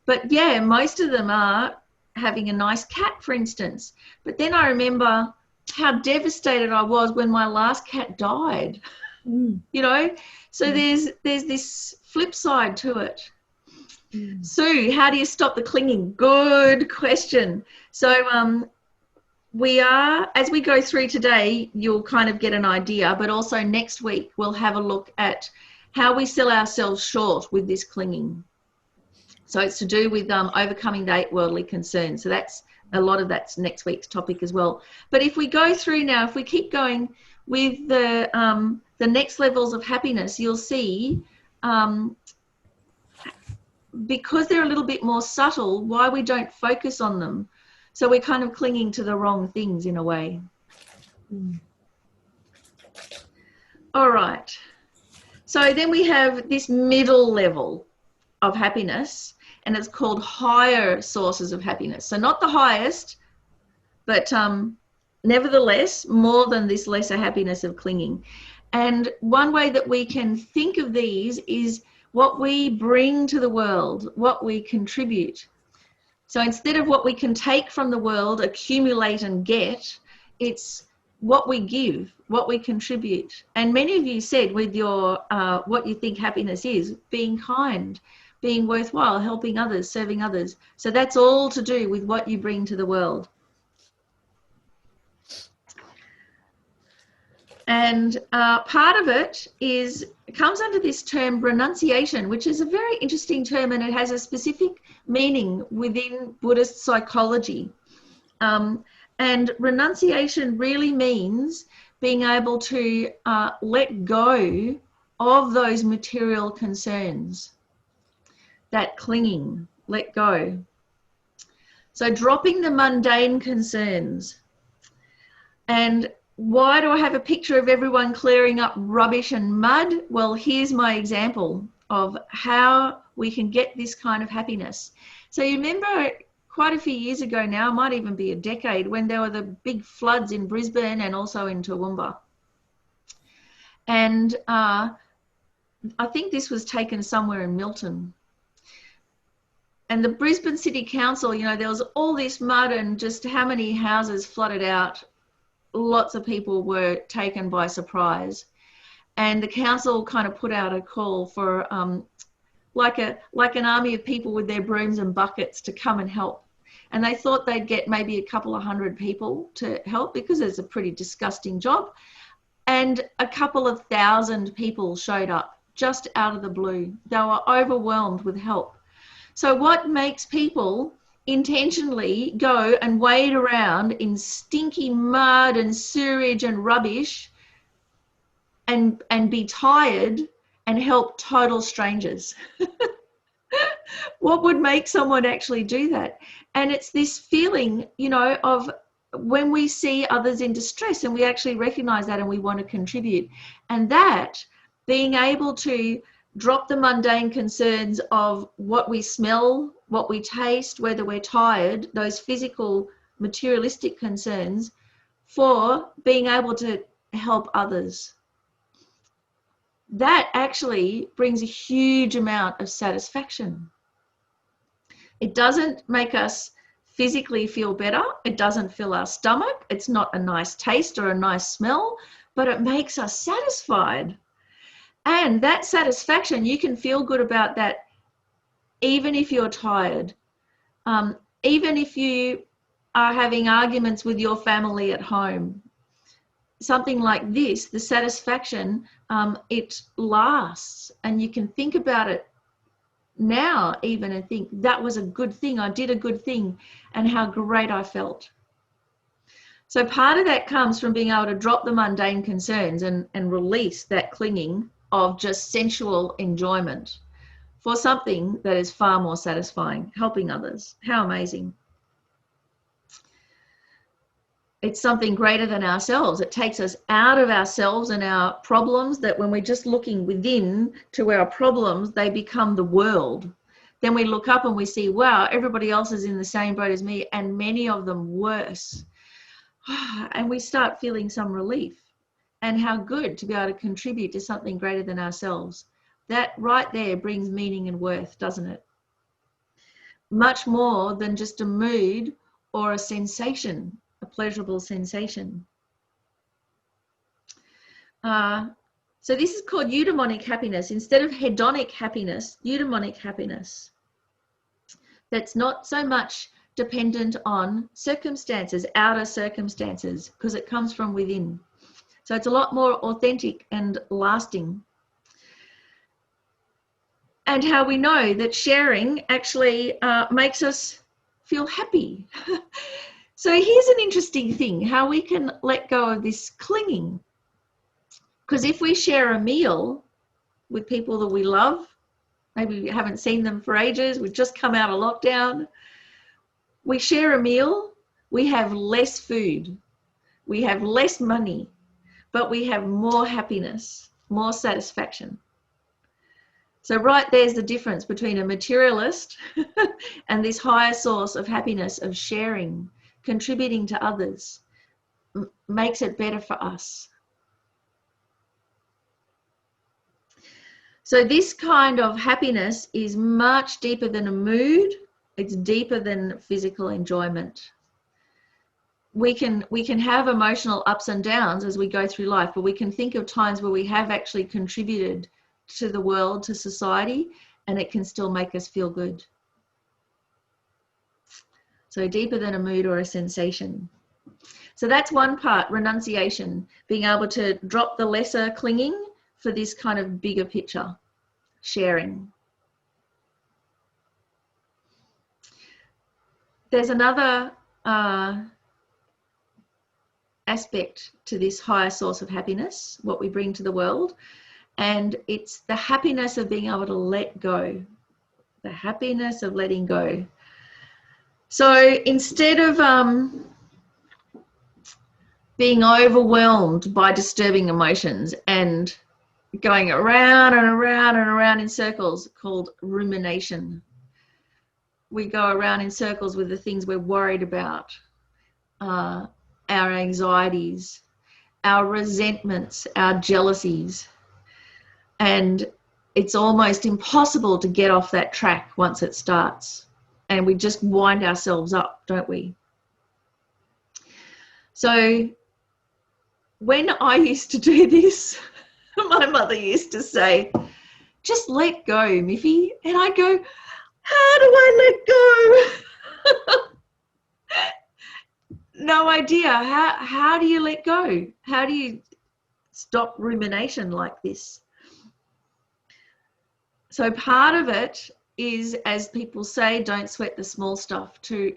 but yeah, most of them are having a nice cat, for instance. But then I remember how devastated I was when my last cat died. So there's this flip side to it. Sue, how do you stop the clinging? Good question. So we are, as we go through today, you'll kind of get an idea, but also next week we'll have a look at how we sell ourselves short with this clinging. So it's to do with overcoming the 8 worldly concerns. So that's a lot of that's next week's topic as well. But if we go through now, if we keep going with the next levels of happiness, you'll see because they're a little bit more subtle, why we don't focus on them. So we're kind of clinging to the wrong things in a way. All right. So then we have this middle level of happiness, and it's called higher sources of happiness. So not the highest, but nevertheless more than this lesser happiness of clinging. And one way that we can think of these is what we bring to the world, what we contribute. So instead of what we can take from the world, accumulate and get, it's what we give, what we contribute. And many of you said with your what you think happiness is, being kind, being worthwhile, helping others, serving others. So that's all to do with what you bring to the world. And part of it comes under this term renunciation, which is a very interesting term, and it has a specific meaning within Buddhist psychology. And renunciation really means being able to let go of those material concerns, that clinging, let go. So dropping the mundane concerns. And why do I have a picture of everyone clearing up rubbish and mud? Well, here's my example of how we can get this kind of happiness. So you remember quite a few years ago now, might even be a decade, when there were the big floods in Brisbane and also in Toowoomba. And I think this was taken somewhere in Milton. And the Brisbane City Council, you know, there was all this mud and just how many houses flooded out. Lots of people were taken by surprise. And the council kind of put out a call for like an army of people with their brooms and buckets to come and help. And they thought they'd get maybe a couple of hundred people to help because it's a pretty disgusting job. And a couple of thousand people showed up just out of the blue. They were overwhelmed with help. So what makes people intentionally go and wade around in stinky mud and sewage and rubbish and be tired and help total strangers? What would make someone actually do that? And it's this feeling, you know, of when we see others in distress and we actually recognize that and we want to contribute. And that being able to drop the mundane concerns of what we smell, what we taste, whether we're tired, those physical, materialistic concerns, for being able to help others. That actually brings a huge amount of satisfaction. It doesn't make us physically feel better. It doesn't fill our stomach. It's not a nice taste or a nice smell, but it makes us satisfied. And that satisfaction, you can feel good about that even if you're tired, even if you are having arguments with your family at home. Something like this, the satisfaction, it lasts, and you can think about it now even and think, that was a good thing, I did a good thing, and how great I felt. So part of that comes from being able to drop the mundane concerns and release that clinging of just sensual enjoyment for something that is far more satisfying, helping others. How amazing. It's something greater than ourselves. It takes us out of ourselves and our problems, that when we're just looking within to our problems, they become the world. Then we look up and we see, wow, everybody else is in the same boat as me, and many of them worse. And we start feeling some relief. And how good to be able to contribute to something greater than ourselves. That right there brings meaning and worth, doesn't it? Much more than just a mood or a sensation, a pleasurable sensation. So this is called eudemonic happiness. Instead of hedonic happiness, eudemonic happiness. That's not so much dependent on circumstances, outer circumstances, because it comes from within. So it's a lot more authentic and lasting. And how we know that sharing actually makes us feel happy. So here's an interesting thing, how we can let go of this clinging. Because if we share a meal with people that we love, maybe we haven't seen them for ages, we've just come out of lockdown, we share a meal, we have less food, we have less money, but we have more happiness, more satisfaction. So right there's the difference between a materialist and this higher source of happiness, of sharing, contributing to others, makes it better for us. So this kind of happiness is much deeper than a mood. It's deeper than physical enjoyment. We can have emotional ups and downs as we go through life, but we can think of times where we have actually contributed to the world, to society, and it can still make us feel good. So deeper than a mood or a sensation. So that's one part, renunciation, being able to drop the lesser clinging for this kind of bigger picture, sharing. There's another aspect to this higher source of happiness, what we bring to the world, and it's the happiness of being able to let go, the happiness of letting go. So instead of being overwhelmed by disturbing emotions and going around and around and around in circles, called rumination, we go around in circles with the things we're worried about, our anxieties, our resentments, our jealousies. And it's almost impossible to get off that track once it starts. and we just wind ourselves up, don't we? So when I used to do this, my mother used to say, just let go, Miffy. And I'd go, how do I let go? No idea. How do you let go? How do you stop rumination like this? So part of it is, as people say, don't sweat the small stuff, to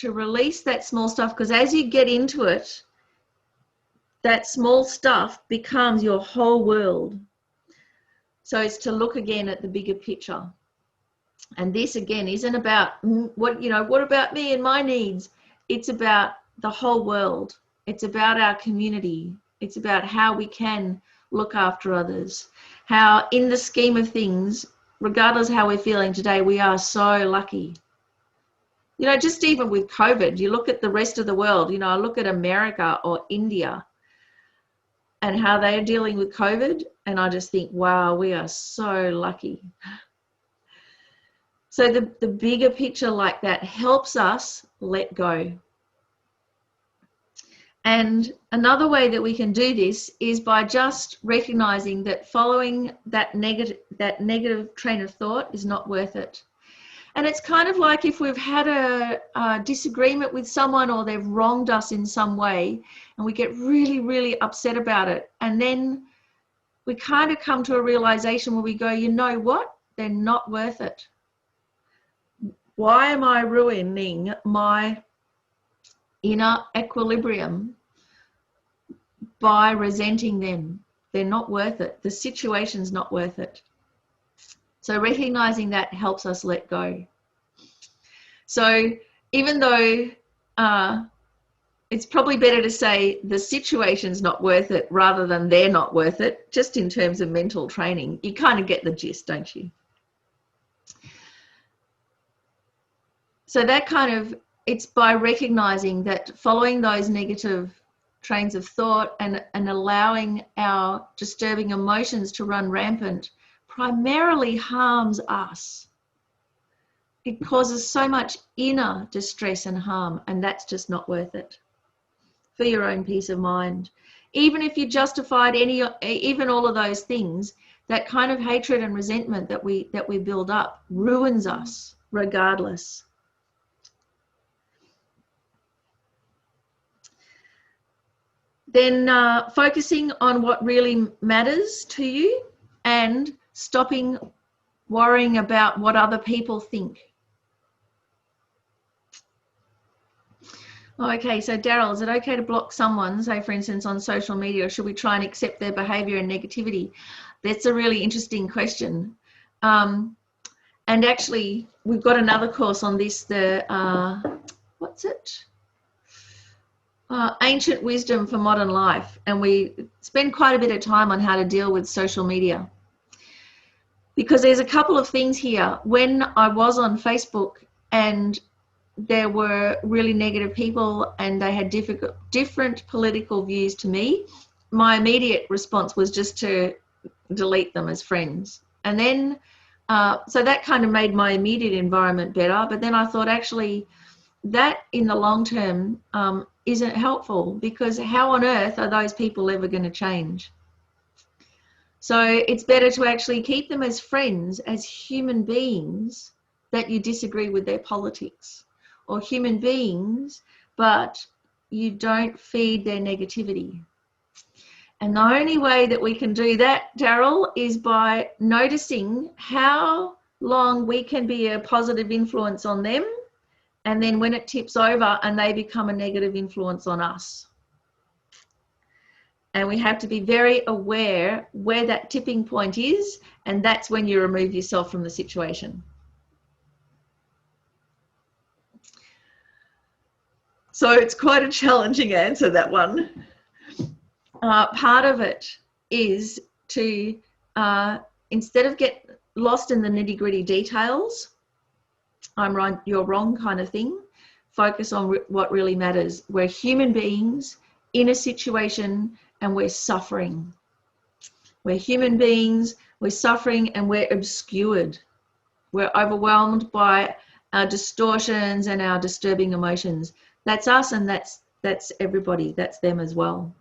release that small stuff, because as you get into it, that small stuff becomes your whole world. So it's to look again at the bigger picture. And this again isn't about what about me and my needs? It's about the whole world. It's about our community. It's about how we can look after others. How in the scheme of things, regardless of how we're feeling today, we are so lucky. Just even with COVID, you look at the rest of the world, I look at America or India and how they are dealing with COVID, and I just think, wow, we are so lucky. So the bigger picture like that helps us let go. And another way that we can do this is by just recognizing that following that negative train of thought is not worth it. And it's kind of like if we've had a disagreement with someone, or they've wronged us in some way, and we get really, really upset about it. And then we kind of come to a realization where we go, you know what? They're not worth it. Why am I ruining my inner equilibrium by resenting them? They're not worth it. The situation's not worth it. So recognizing that helps us let go. So even though it's probably better to say the situation's not worth it rather than they're not worth it, just in terms of mental training, you kind of get the gist, don't you? So that kind of, it's by recognizing that following those negative trains of thought and allowing our disturbing emotions to run rampant primarily harms us. It causes so much inner distress and harm, and that's just not worth it for your own peace of mind. Even if you justified even all of those things, that kind of hatred and resentment that we build up ruins us regardless. Then focusing on what really matters to you and stopping worrying about what other people think. Okay, so Daryl, is it okay to block someone, say for instance on social media, or should we try and accept their behavior and negativity? That's a really interesting question. And actually, we've got another course on this, what's it? Ancient Wisdom for Modern Life, and we spend quite a bit of time on how to deal with social media, because there's a couple of things here. When I was on Facebook and there were really negative people and they had different political views to me, my immediate response was just to delete them as friends. And then so that kind of made my immediate environment better, but then I thought actually that in the long term isn't helpful, because how on earth are those people ever going to change? So it's better to actually keep them as friends, as human beings, that you disagree with their politics, or human beings, but you don't feed their negativity. And the only way that we can do that, Daryl, is by noticing how long we can be a positive influence on them, and then when it tips over and they become a negative influence on us. And we have to be very aware where that tipping point is, and that's when you remove yourself from the situation. So it's quite a challenging answer, that one. Part of it is to, instead of get lost in the nitty-gritty details, I'm right, you're wrong kind of thing, focus on what really matters. We're human beings in a situation and we're suffering. We're human beings, we're suffering, and we're obscured. We're overwhelmed by our distortions and our disturbing emotions. That's us, and that's everybody. That's them as well.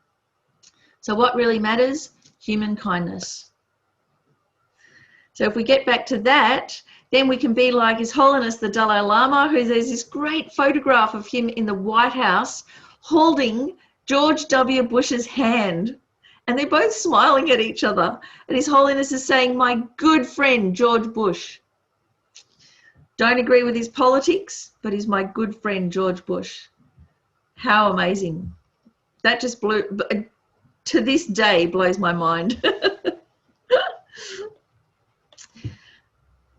So what really matters? Human kindness. So if we get back to that, then we can be like His Holiness the Dalai Lama, who there's this great photograph of him in the White House holding George W. Bush's hand. And they're both smiling at each other. And His Holiness is saying, my good friend, George Bush. Don't agree with his politics, but he's my good friend, George Bush. How amazing. That just blew, to this day, blows my mind.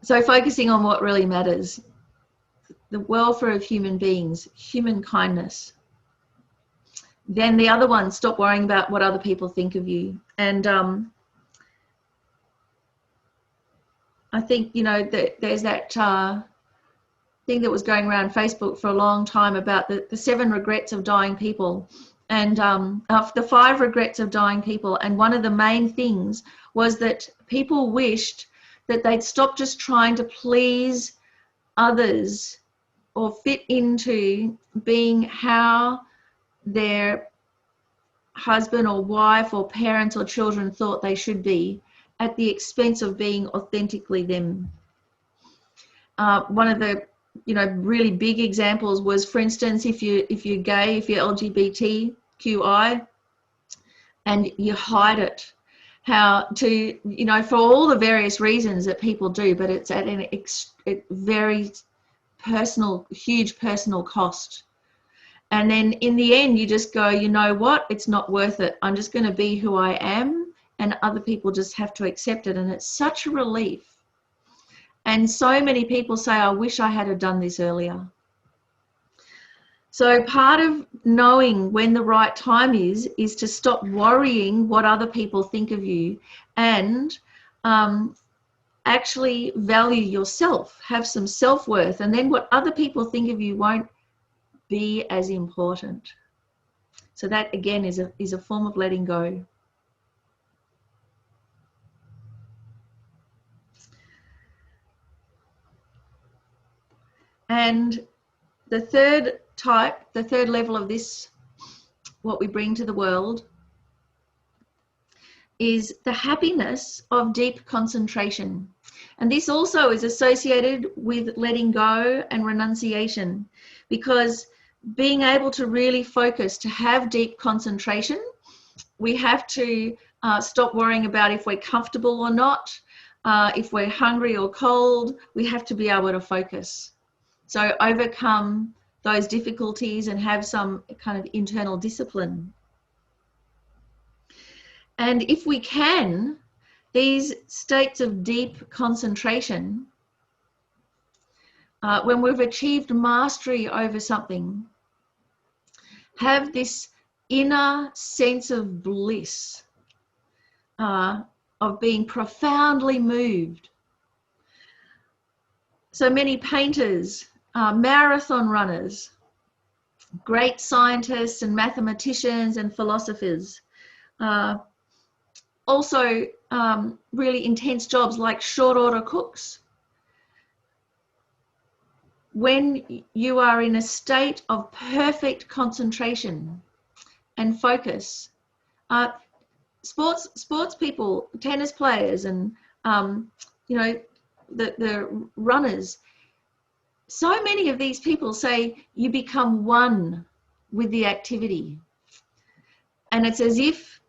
So focusing on what really matters, the welfare of human beings, human kindness. Then the other one, stop worrying about what other people think of you. And I think, you know, there's that thing that was going around Facebook for a long time about the 7 regrets of dying people, and the 5 regrets of dying people. And one of the main things was that people wished that they'd stop just trying to please others or fit into being how their husband or wife or parents or children thought they should be, at the expense of being authentically them. One of the, you know, really big examples was, for instance, if you're gay, if you're LGBTQI, and you hide it, how to, you know, for all the various reasons that people do, but it's at a very personal, huge personal cost. And then in the end, you just go, you know what, it's not worth it. I'm just going to be who I am, and other people just have to accept it. And it's such a relief. And so many people say, I wish I had done this earlier. So part of knowing when the right time is to stop worrying what other people think of you, and actually value yourself, have some self-worth, and then what other people think of you won't be as important. So that again is a form of letting go. And the third type, the third level of this, what we bring to the world, is the happiness of deep concentration. And this also is associated with letting go and renunciation, because being able to really focus, to have deep concentration, we have to stop worrying about if we're comfortable or not, if we're hungry or cold. We have to be able to focus. So overcome those difficulties and have some kind of internal discipline. And if we can, these states of deep concentration, when we've achieved mastery over something, have this inner sense of bliss, of being profoundly moved. So many painters, marathon runners, great scientists and mathematicians and philosophers, also really intense jobs like short order cooks. When you are in a state of perfect concentration and focus, sports people, tennis players, and you know, the runners, so many of these people say you become one with the activity, and it's as if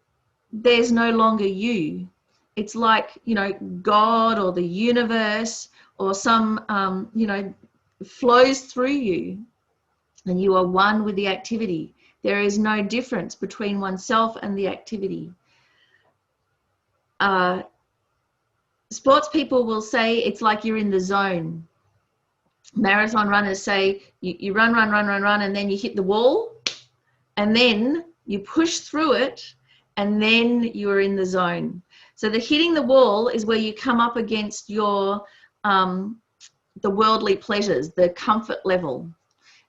there's no longer you. It's like, you know, God or the universe or some you know, flows through you, and you are one with the activity. There is no difference between oneself and the activity. Sports people will say it's like you're in the zone. Marathon runners say you run, and then you hit the wall, and then you push through it, and then you're in the zone. So the hitting the wall is where you come up against your the worldly pleasures, the comfort level.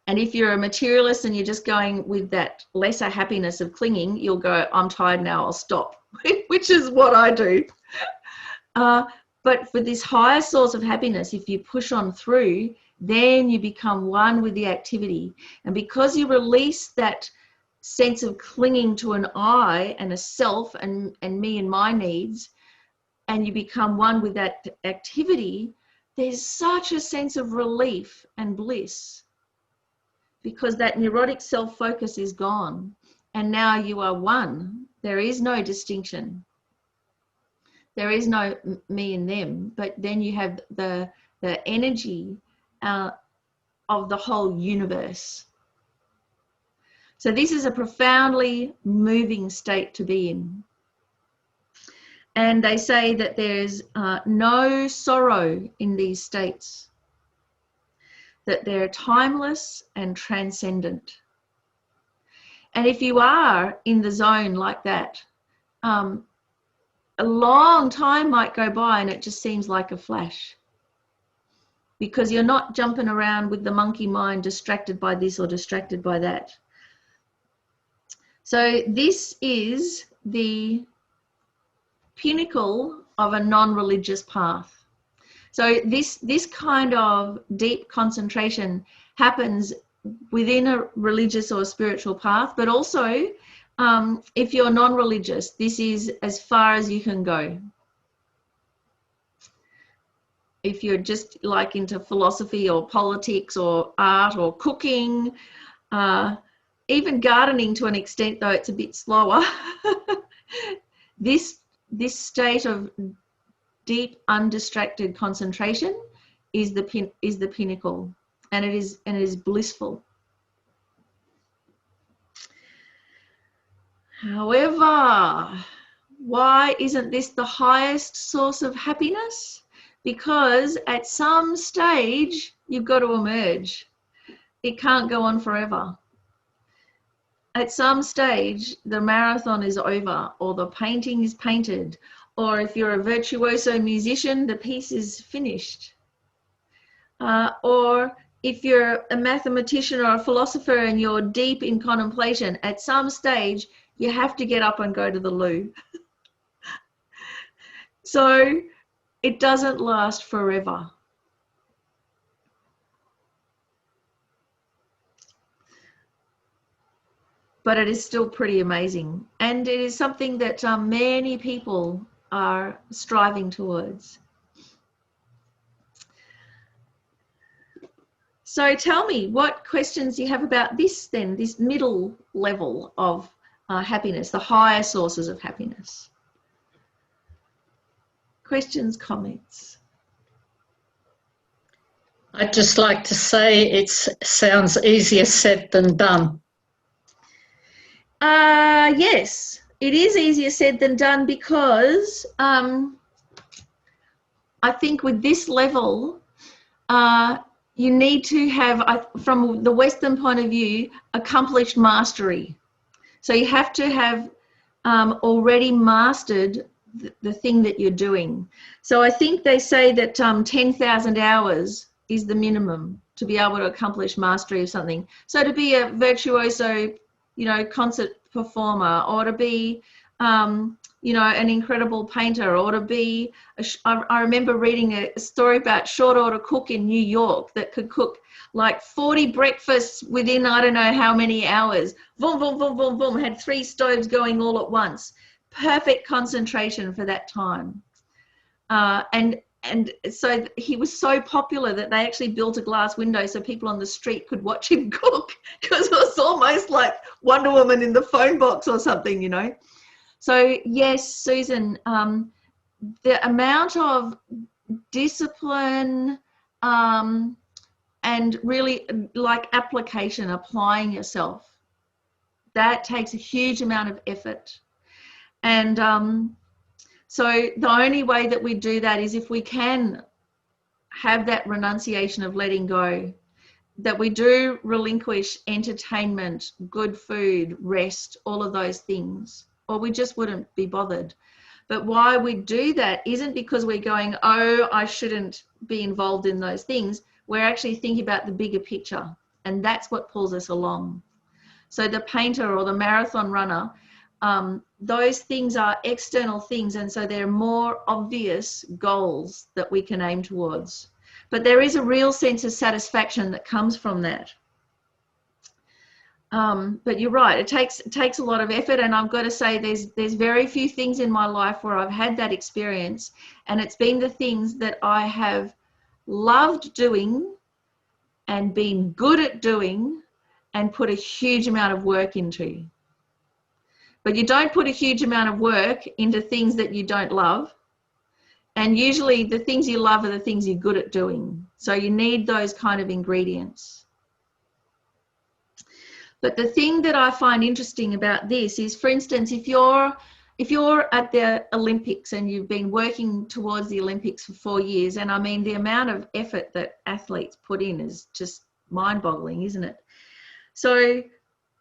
And if you're a materialist and you're just going with that lesser happiness of clinging, you'll go, I'm tired now, I'll stop, which is what I do. But for this higher source of happiness, if you push on through, then you become one with the activity. And because you release that sense of clinging to an I and a self and me and my needs, and you become one with that activity, there's such a sense of relief and bliss, because that neurotic self-focus is gone, and now you are one. There is no distinction. There is no me and them, but then you have the energy of the whole universe. So this is a profoundly moving state to be in. And they say that there's no sorrow in these states, that they're timeless and transcendent. And if you are in the zone like that, a long time might go by and it just seems like a flash, because you're not jumping around with the monkey mind, distracted by this or distracted by that. So this is the pinnacle of a non-religious path. So this kind of deep concentration happens within a religious or spiritual path, but also if you're non-religious, this is as far as you can go. If you're just like into philosophy or politics or art or cooking, even gardening to an extent, though it's a bit slower, this state of deep undistracted concentration is the pinnacle, and it is blissful. However, why isn't this the highest source of happiness? Because at some stage you've got to emerge. It can't go on forever. At some stage the marathon is over, or the painting is painted, or if you're a virtuoso musician, the piece is finished. Or if you're a mathematician or a philosopher and you're deep in contemplation, at some stage you have to get up and go to the loo. So it doesn't last forever. But it is still pretty amazing. And it is something that many people are striving towards. So tell me, what questions do you have about this then, this middle level of happiness, the higher sources of happiness? Questions, comments? I'd just like to say it sounds easier said than done. Yes, it is easier said than done, because I think with this level, you need to have, from the Western point of view, accomplished mastery. So you have to have already mastered the thing that you're doing. So I think they say that 10,000 hours is the minimum to be able to accomplish mastery of something. So to be a virtuoso, concert performer, or to be, an incredible painter, or to be, I remember reading a story about short order cook in New York that could cook like 40 breakfasts within I don't know how many hours. Boom, boom, boom, boom, boom, had 3 stoves going all at once. Perfect concentration for that time. And so he was so popular that they actually built a glass window so people on the street could watch him cook, because it was almost like Wonder Woman in the phone box or something, So yes, Susan, the amount of discipline and really like application, applying yourself, that takes a huge amount of effort. And so the only way that we do that is if we can have that renunciation of letting go, that we do relinquish entertainment, good food, rest, all of those things, or we just wouldn't be bothered. But why we do that isn't because we're going, oh, I shouldn't be involved in those things. We're actually thinking about the bigger picture, and that's what pulls us along. So the painter or the marathon runner, those things are external things, and so they're more obvious goals that we can aim towards. But there is a real sense of satisfaction that comes from that. But you're right, it takes a lot of effort, and I've got to say there's very few things in my life where I've had that experience, and it's been the things that I have loved doing and been good at doing and put a huge amount of work into. But you don't put a huge amount of work into things that you don't love. And usually the things you love are the things you're good at doing. So you need those kind of ingredients. But the thing that I find interesting about this is, for instance, if you're at the Olympics and you've been working towards the Olympics for 4 years, and I mean, the amount of effort that athletes put in is just mind-boggling, isn't it? So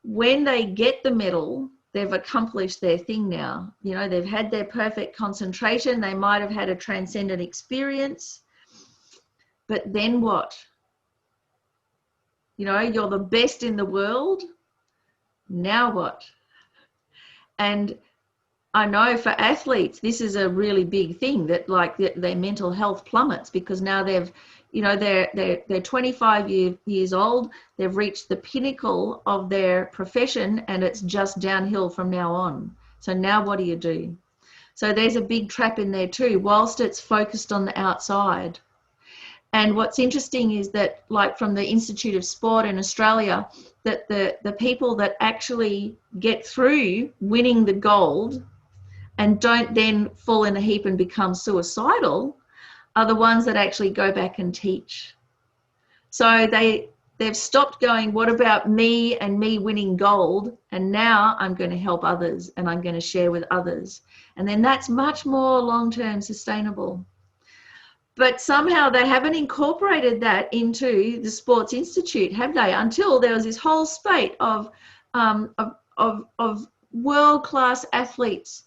when they get the medal, they've accomplished their thing now. You know, they've had their perfect concentration. They might have had a transcendent experience. But then what? You know, you're the best in the world. Now what? And I know for athletes, this is a really big thing, that like their mental health plummets, because now they've, you know, they're 25 years old. They've reached the pinnacle of their profession, and it's just downhill from now on. So now what do you do? So there's a big trap in there too, whilst it's focused on the outside. And what's interesting is that, like from the Institute of Sport in Australia, that the people that actually get through winning the gold and don't then fall in a heap and become suicidal are the ones that actually go back and teach. So they've stopped going, what about me and me winning gold? And now I'm going to help others and I'm going to share with others. And then that's much more long-term sustainable. But somehow they haven't incorporated that into the Sports Institute, have they? Until there was this whole spate of world-class athletes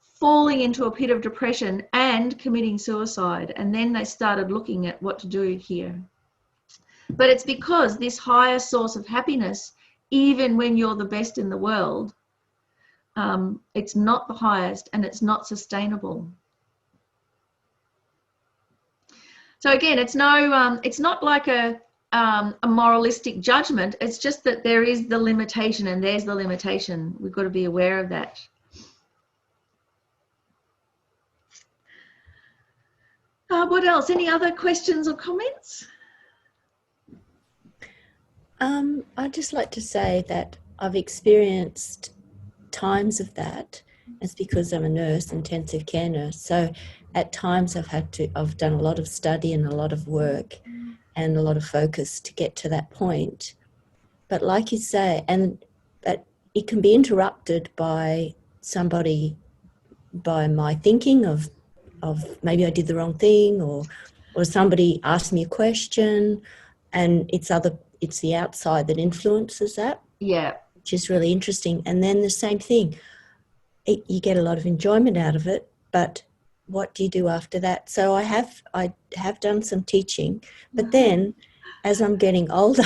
falling into a pit of depression and committing suicide. And then they started looking at what to do here. But it's because this higher source of happiness, even when you're the best in the world, it's not the highest and it's not sustainable. So again, it's not like a moralistic judgment. It's just that there is the limitation, and there's the limitation. We've got to be aware of that. What else? Any other questions or comments? I'd just like to say that I've experienced times of that. It's because I'm a nurse, intensive care nurse. So at times I've done a lot of study and a lot of work and a lot of focus to get to that point. But like you say, but it can be interrupted by somebody, by my thinking of maybe I did the wrong thing, or somebody asked me a question, and it's the outside that influences that. Yeah. Which is really interesting. And then the same thing, you get a lot of enjoyment out of it, but what do you do after that? So I have done some teaching, but then as I'm getting older,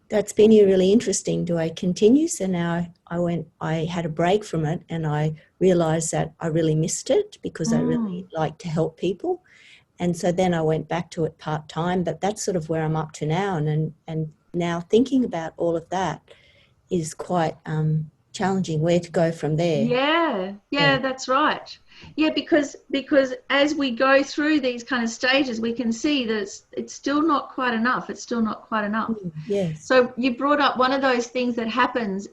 that's been really interesting. Do I continue? So now I had a break from it, and I realized that I really missed it because I really like to help people. And so then I went back to it part-time, but that's sort of where I'm up to now. And now thinking about all of that is quite challenging, where to go from there. Yeah, that's right. Yeah, because as we go through these kind of stages, we can see that it's still not quite enough. It's still not quite enough. Yes. So you brought up one of those things that happens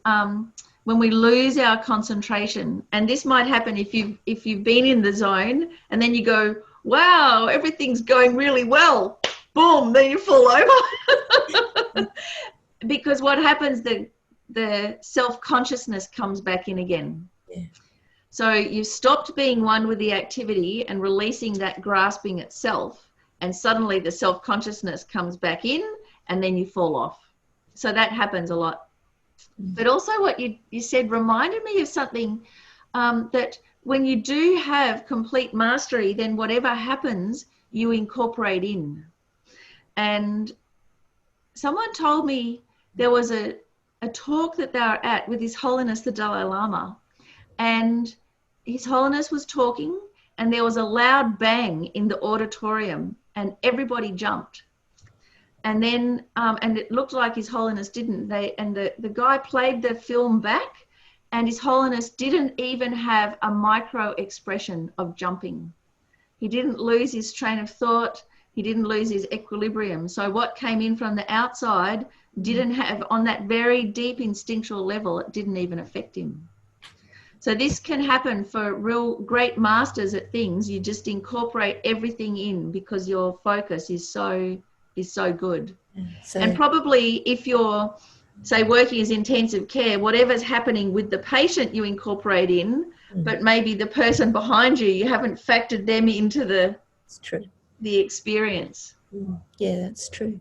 when we lose our concentration, and this might happen if you've been in the zone, and then you go, wow, everything's going really well. Boom, then you fall over. Because what happens, the self-consciousness comes back in again. Yeah. So you've stopped being one with the activity and releasing that grasping itself, and suddenly the self-consciousness comes back in, and then you fall off. So that happens a lot. But also what you said reminded me of something, that when you do have complete mastery, then whatever happens, you incorporate in. And someone told me there was a talk that they were at with His Holiness the Dalai Lama, and His Holiness was talking, and there was a loud bang in the auditorium, and everybody jumped. And then, and it looked like His Holiness didn't. The guy played the film back, and His Holiness didn't even have a micro expression of jumping. He didn't lose his train of thought. He didn't lose his equilibrium. So what came in from the outside didn't have, on that very deep instinctual level, it didn't even affect him. So this can happen for real great masters at things. You just incorporate everything in because your focus is so good. So, and probably if you're, say, working as intensive care, whatever's happening with the patient you incorporate in, but maybe the person behind you haven't factored them into the experience. Yeah, that's true.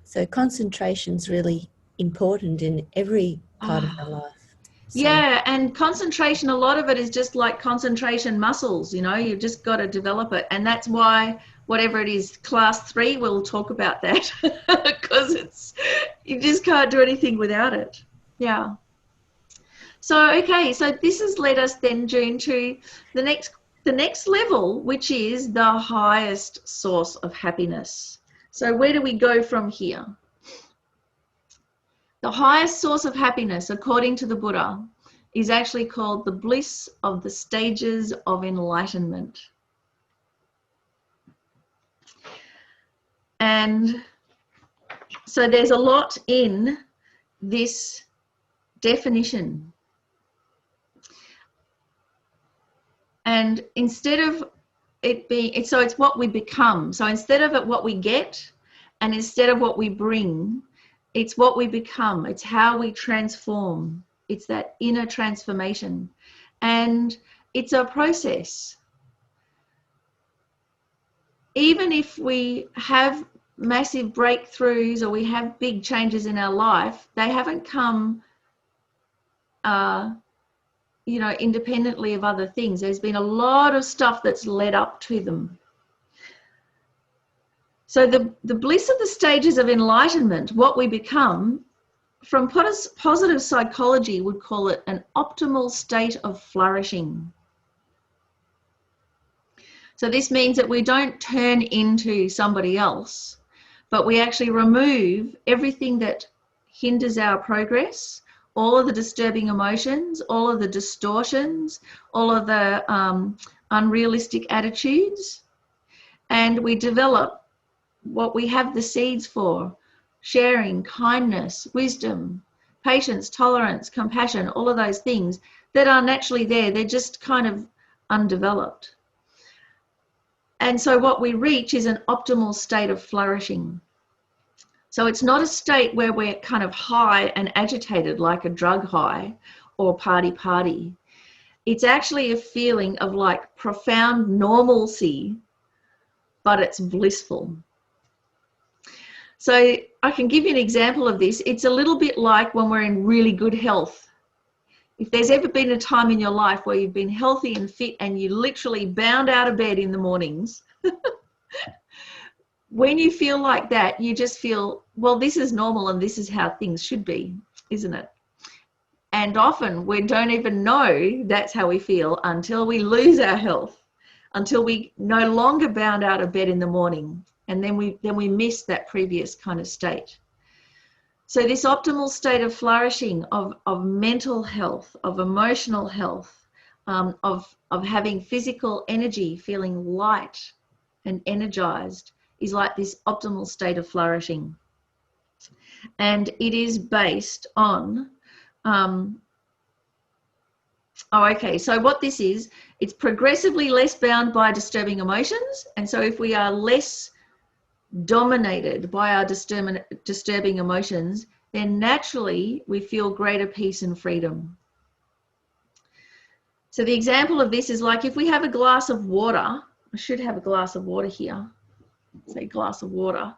So concentration's really important in every part of our life. So. Yeah, and concentration, a lot of it is just like concentration muscles, you know, you've just got to develop it. And that's why whatever it is, class 3, we'll talk about that because you just can't do anything without it. Yeah. So, okay, so this has led us then, June, to the next level, which is the highest source of happiness. So where do we go from here? The highest source of happiness, according to the Buddha, is actually called the bliss of the stages of enlightenment. And so there's a lot in this definition. And instead of it being, so it's what we become. So instead of it what we get, and instead of what we bring, it's what we become. It's how we transform. It's that inner transformation. And it's a process. Even if we have massive breakthroughs or we have big changes in our life, they haven't come, you know, independently of other things. There's been a lot of stuff that's led up to them. So the bliss of the stages of enlightenment, what we become, from positive psychology would call it an optimal state of flourishing. So this means that we don't turn into somebody else, but we actually remove everything that hinders our progress, all of the disturbing emotions, all of the distortions, all of the unrealistic attitudes, and we develop what we have the seeds for: sharing, kindness, wisdom, patience, tolerance, compassion, all of those things that are naturally there. They're just kind of undeveloped. And so what we reach is an optimal state of flourishing. So it's not a state where we're kind of high and agitated like a drug high or party. It's actually a feeling of like profound normalcy, but it's blissful. So I can give you an example of this. It's a little bit like when we're in really good health. If there's ever been a time in your life where you've been healthy and fit and you literally bound out of bed in the mornings, when you feel like that, you just feel, well, this is normal and this is how things should be, isn't it? And often we don't even know that's how we feel until we lose our health, until we no longer bound out of bed in the morning. And then we miss that previous kind of state. So this optimal state of flourishing, of mental health, of emotional health, of having physical energy, feeling light and energized, is like this optimal state of flourishing. And it is based on, so what this is, it's progressively less bound by disturbing emotions. And so if we are less dominated by our disturbing emotions, then naturally we feel greater peace and freedom. So the example of this is like if we have a glass of water, I should have a glass of water here, say glass of water,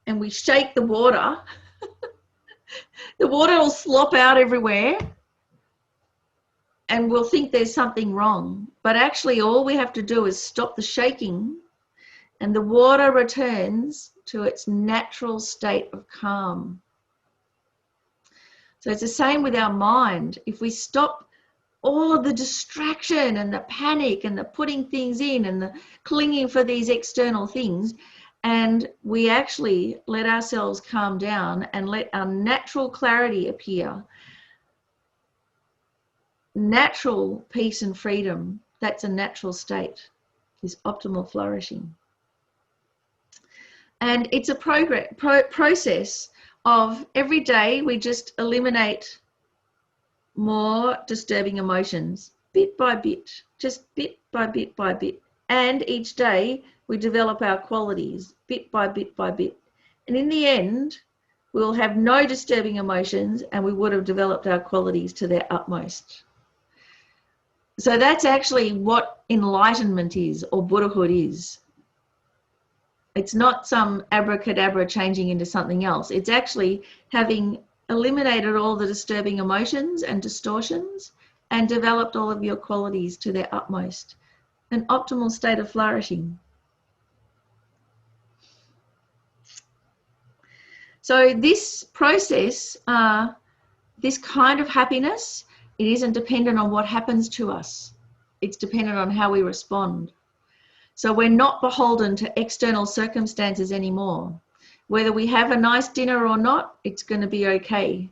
and we shake the water, the water will slop out everywhere and we'll think there's something wrong. But actually all we have to do is stop the shaking and the water returns to its natural state of calm. So it's the same with our mind. If we stop all of the distraction and the panic and the putting things in and the clinging for these external things, and we actually let ourselves calm down and let our natural clarity appear, natural peace and freedom, that's a natural state, is optimal flourishing. And it's a process of every day we just eliminate more disturbing emotions, bit by bit, just bit by bit by bit. And each day we develop our qualities, bit by bit by bit. And in the end, we'll have no disturbing emotions and we would have developed our qualities to their utmost. So that's actually what enlightenment is, or Buddhahood is. It's not some abracadabra changing into something else. It's actually having eliminated all the disturbing emotions and distortions and developed all of your qualities to their utmost. An optimal state of flourishing. So this process, this kind of happiness, it isn't dependent on what happens to us. It's dependent on how we respond. So we're not beholden to external circumstances anymore. Whether we have a nice dinner or not, it's going to be okay.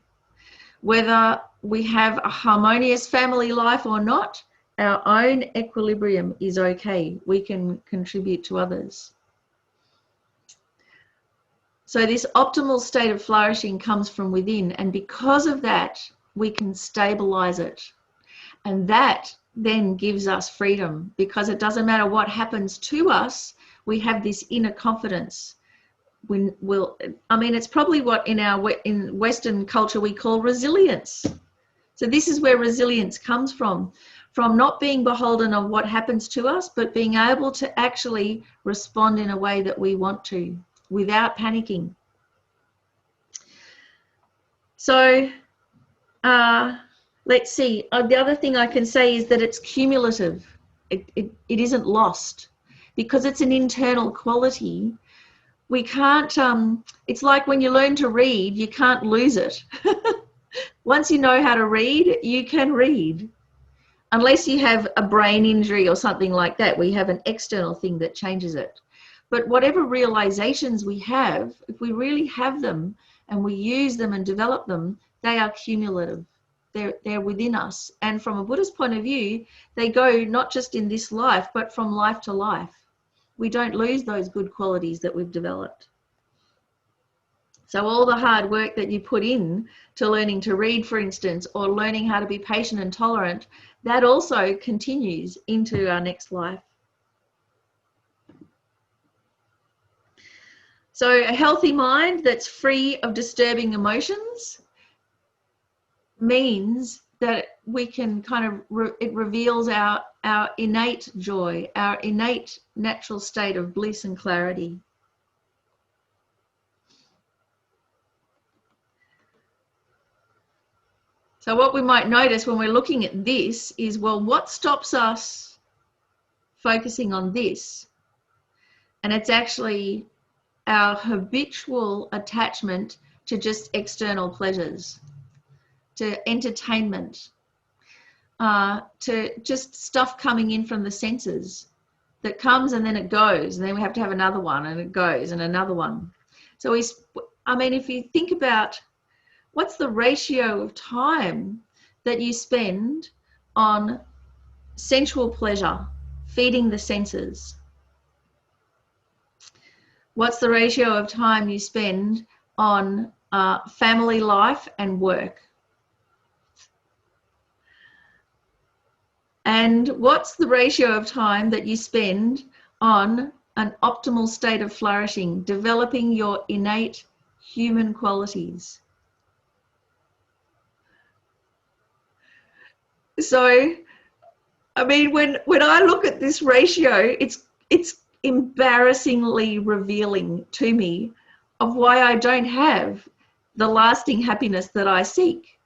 Whether we have a harmonious family life or not, our own equilibrium is okay. We can contribute to others. So this optimal state of flourishing comes from within, and because of that, we can stabilize it. And that then gives us freedom, because it doesn't matter what happens to us, we have this inner confidence. It's probably what in Western culture we call resilience. So this is where resilience comes from not being beholden on what happens to us, but being able to actually respond in a way that we want to, without panicking. So let's see. The other thing I can say is that it's cumulative. It isn't lost, because it's an internal quality. We can't, it's like when you learn to read, you can't lose it. Once you know how to read, you can read. Unless you have a brain injury or something like that, we have an external thing that changes it. But whatever realizations we have, if we really have them and we use them and develop them, they are cumulative. They're within us. And from a Buddhist point of view, they go not just in this life, but from life to life. We don't lose those good qualities that we've developed. So all the hard work that you put in to learning to read, for instance, or learning how to be patient and tolerant, that also continues into our next life. So a healthy mind that's free of disturbing emotions means that we can kind of, it reveals our innate joy, our innate natural state of bliss and clarity. So what we might notice when we're looking at this is, well, what stops us focusing on this? And it's actually our habitual attachment to just external pleasures, to entertainment, to just stuff coming in from the senses that comes and then it goes, and then we have to have another one, and it goes, and another one. So if you think about what's the ratio of time that you spend on sensual pleasure, feeding the senses? What's the ratio of time you spend on family life and work? And what's the ratio of time that you spend on an optimal state of flourishing, developing your innate human qualities? So, when I look at this ratio, it's embarrassingly revealing to me of why I don't have the lasting happiness that I seek.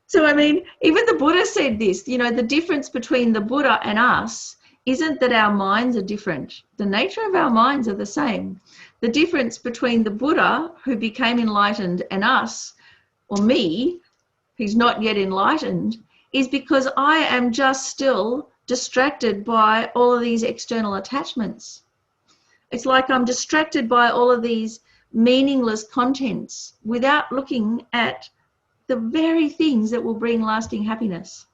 So, even the Buddha said this, the difference between the Buddha and us isn't that our minds are different. The nature of our minds are the same. The difference between the Buddha, who became enlightened, and us, or me, who's not yet enlightened, is because I am just still distracted by all of these external attachments. It's like I'm distracted by all of these meaningless contents without looking at the very things that will bring lasting happiness.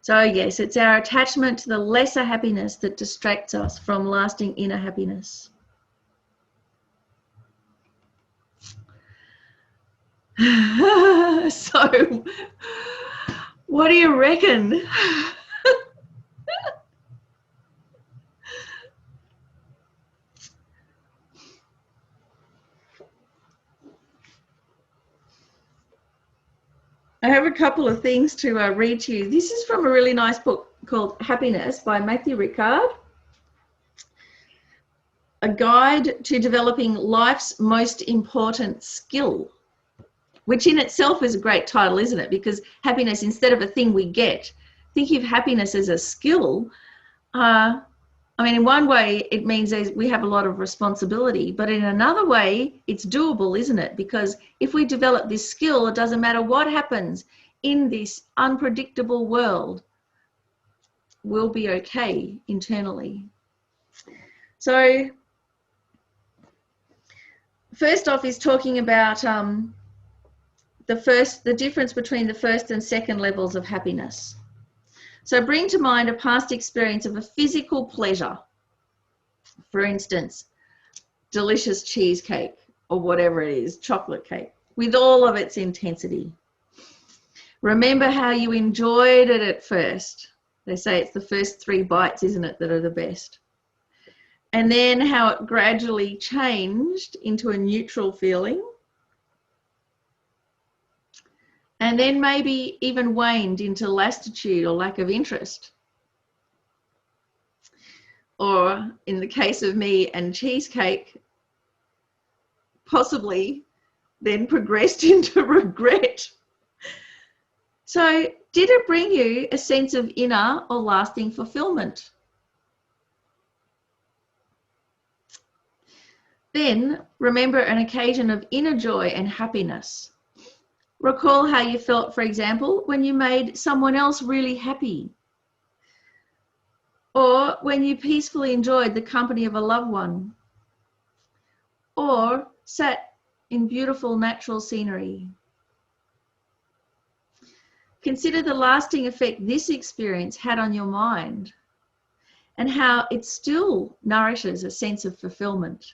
So yes, it's our attachment to the lesser happiness that distracts us from lasting inner happiness. So, what do you reckon? I have a couple of things to read to you. This is from a really nice book called Happiness by Matthew Ricard. A guide to developing life's most important skill, which in itself is a great title, isn't it? Because happiness, instead of a thing we get, thinking of happiness as a skill, I mean, in one way, it means we have a lot of responsibility, but in another way, it's doable, isn't it? Because if we develop this skill, it doesn't matter what happens in this unpredictable world, we'll be okay internally. So, first off is talking about the difference between the first and second levels of happiness. So bring to mind a past experience of a physical pleasure. For instance, delicious cheesecake or whatever it is, chocolate cake, with all of its intensity. Remember how you enjoyed it at first. They say it's the first 3 bites, isn't it, that are the best. And then how it gradually changed into a neutral feeling. And then maybe even waned into lassitude or lack of interest. Or in the case of me and cheesecake, possibly then progressed into regret. So did it bring you a sense of inner or lasting fulfillment? Then remember an occasion of inner joy and happiness. Recall how you felt, for example, when you made someone else really happy, or when you peacefully enjoyed the company of a loved one, or sat in beautiful natural scenery. Consider the lasting effect this experience had on your mind and how it still nourishes a sense of fulfillment.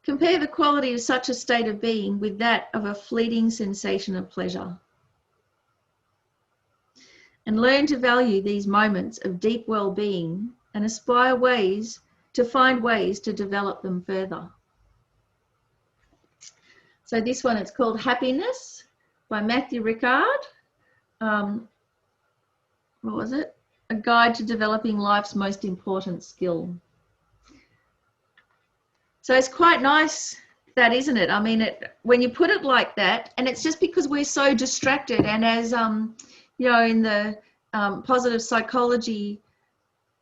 Compare the quality of such a state of being with that of a fleeting sensation of pleasure. And learn to value these moments of deep well-being and aspire to find ways to develop them further. So this one, it's called Happiness by Matthew Ricard. What was it? A Guide to Developing Life's Most Important Skill. So it's quite nice, that, isn't it? I mean, when you put it like that, and it's just because we're so distracted, and as you know, in the positive psychology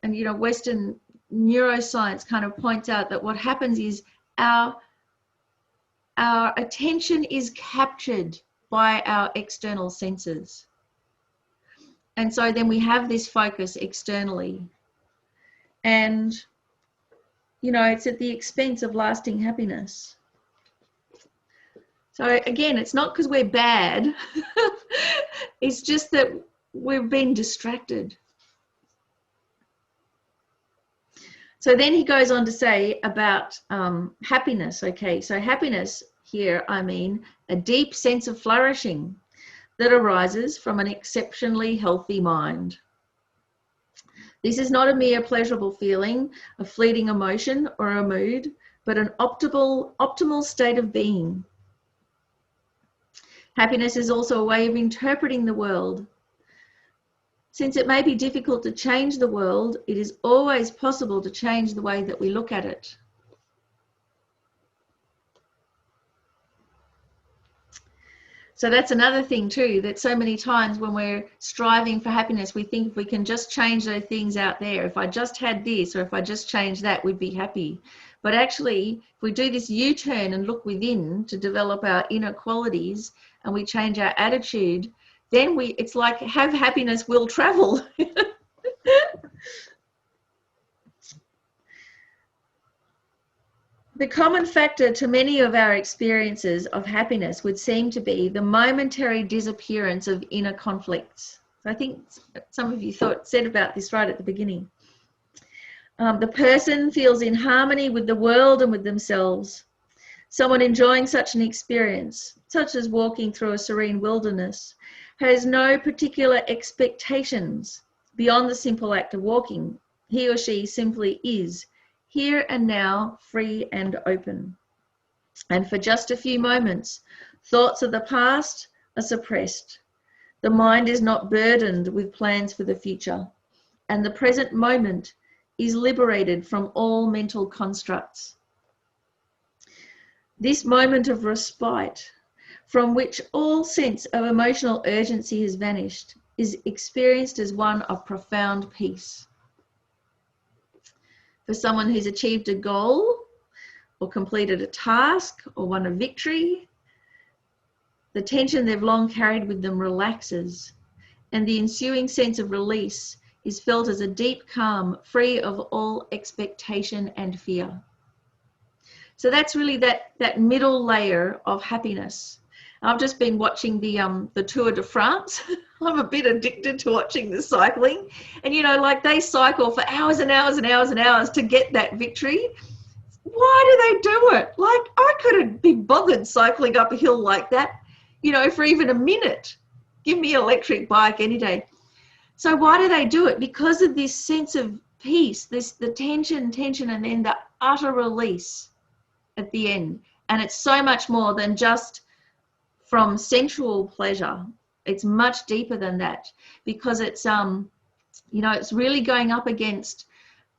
and, you know, Western neuroscience kind of points out that what happens is our attention is captured by our external senses. And so then we have this focus externally. And, you know, it's at the expense of lasting happiness. So again, it's not because we're bad. It's just that we've been distracted. So then he goes on to say about happiness. Okay, so happiness here, I mean a deep sense of flourishing that arises from an exceptionally healthy mind. This is not a mere pleasurable feeling, a fleeting emotion or a mood, but an optimal state of being. Happiness is also a way of interpreting the world. Since it may be difficult to change the world, it is always possible to change the way that we look at it. So that's another thing too, that so many times when we're striving for happiness, we think if we can just change those things out there, if I just had this or if I just changed that, we'd be happy. But actually, if we do this U-turn and look within to develop our inner qualities and we change our attitude, then it's like have happiness will travel. The common factor to many of our experiences of happiness would seem to be the momentary disappearance of inner conflicts. I think some of you said about this right at the beginning. The person feels in harmony with the world and with themselves. Someone enjoying such an experience, such as walking through a serene wilderness, has no particular expectations beyond the simple act of walking. He or she simply is, here and now, free and open. And for just a few moments, thoughts of the past are suppressed. The mind is not burdened with plans for the future, and the present moment is liberated from all mental constructs. This moment of respite, from which all sense of emotional urgency has vanished, is experienced as one of profound peace. For someone who's achieved a goal or completed a task or won a victory, the tension they've long carried with them relaxes, and the ensuing sense of release is felt as a deep calm, free of all expectation and fear. So that's really that middle layer of happiness. I've just been watching the Tour de France. I'm a bit addicted to watching the cycling. And, you know, like they cycle for hours and hours and hours and hours to get that victory. Why do they do it? Like, I couldn't be bothered cycling up a hill like that, you know, for even a minute. Give me an electric bike any day. So why do they do it? Because of this sense of peace, the tension, and then the utter release at the end. And it's so much more than just from sensual pleasure. It's much deeper than that, because it's you know, it's really going up against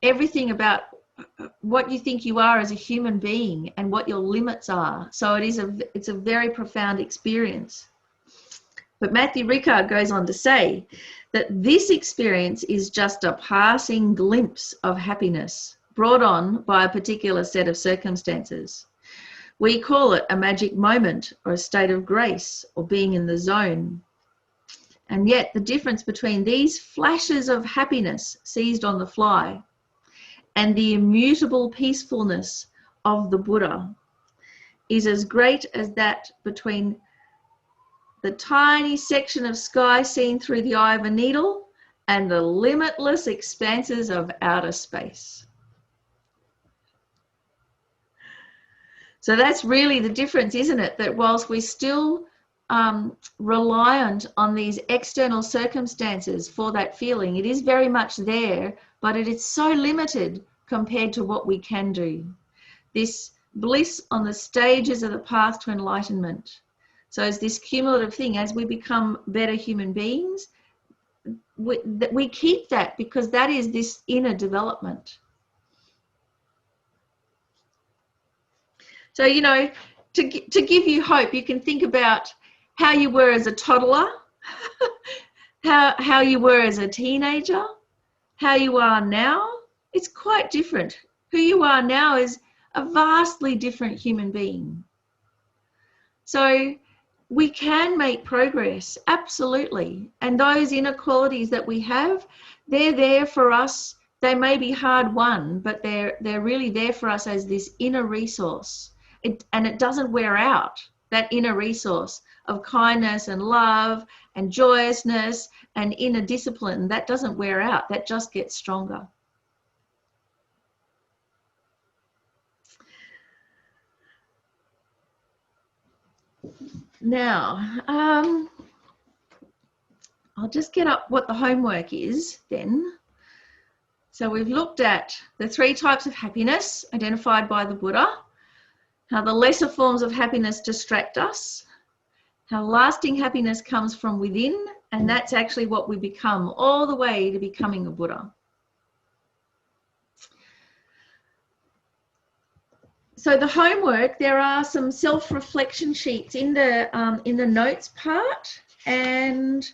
everything about what you think you are as a human being and what your limits are. So it's a very profound experience. But Matthew Ricard goes on to say that this experience is just a passing glimpse of happiness brought on by a particular set of circumstances. We call it a magic moment or a state of grace or being in the zone. And yet the difference between these flashes of happiness seized on the fly and the immutable peacefulness of the Buddha is as great as that between the tiny section of sky seen through the eye of a needle and the limitless expanses of outer space. So that's really the difference, isn't it? That whilst we're still reliant on these external circumstances for that feeling, it is very much there, but it is so limited compared to what we can do. This bliss on the stages of the path to enlightenment. So it's this cumulative thing. As we become better human beings, we keep that, because that is this inner development. So, you know, to give you hope, you can think about how you were as a toddler, how you were as a teenager, how you are now. It's quite different. Who you are now is a vastly different human being. So we can make progress, absolutely. And those inner qualities that we have, they're there for us. They may be hard won, but they're really there for us as this inner resource. And it doesn't wear out, that inner resource of kindness and love and joyousness and inner discipline. That doesn't wear out, that just gets stronger. Now, I'll just get up what the homework is then. So we've looked at the 3 types of happiness identified by the Buddha, how the lesser forms of happiness distract us, how lasting happiness comes from within, and that's actually what we become all the way to becoming a Buddha. So the homework, there are some self-reflection sheets in the notes part, and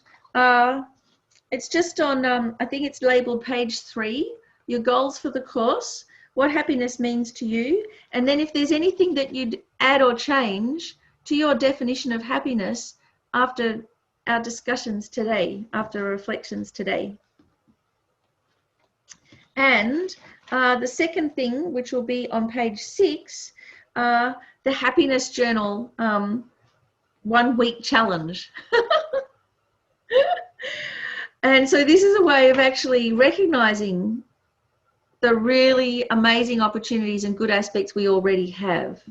it's just on, I think it's labeled page 3, your goals for the course, what happiness means to you, and then if there's anything that you'd add or change to your definition of happiness after our discussions today, after reflections today. And the second thing, which will be on page 6, the happiness journal 1 week challenge. And so this is a way of actually recognizing the really amazing opportunities and good aspects we already have.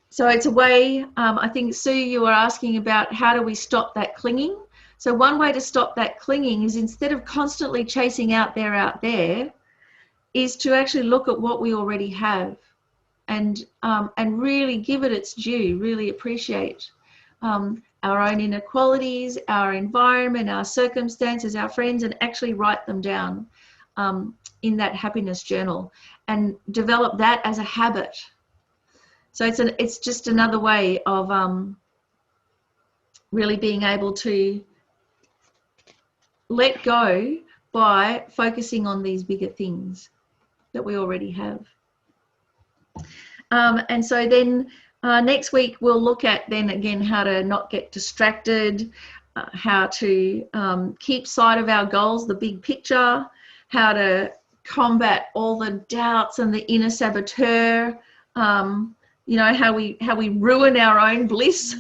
So it's a way, I think, Sue, you were asking about how do we stop that clinging. So one way to stop that clinging is, instead of constantly chasing out there, is to actually look at what we already have and really give it its due, really appreciate our own inequalities, our environment, our circumstances, our friends, and actually write them down in that happiness journal and develop that as a habit. So it's just another way of really being able to let go by focusing on these bigger things that we already have. And so then next week we'll look at then again how to not get distracted, how to keep sight of our goals, the big picture, how to combat all the doubts and the inner saboteur, you know, how we ruin our own bliss.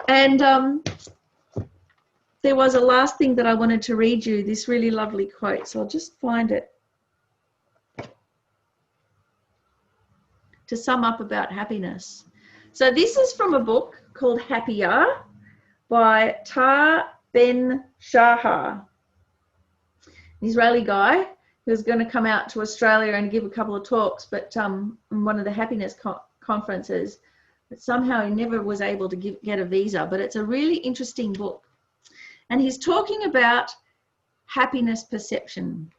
And there was a last thing that I wanted to read you, this really lovely quote, so I'll just find it. To sum up about happiness. So this is from a book called Happier by Tar Ben Shahar, an Israeli guy who's going to come out to Australia and give a couple of talks, but in one of the happiness conferences, but somehow he never was able to get a visa. But it's a really interesting book. And he's talking about happiness perception.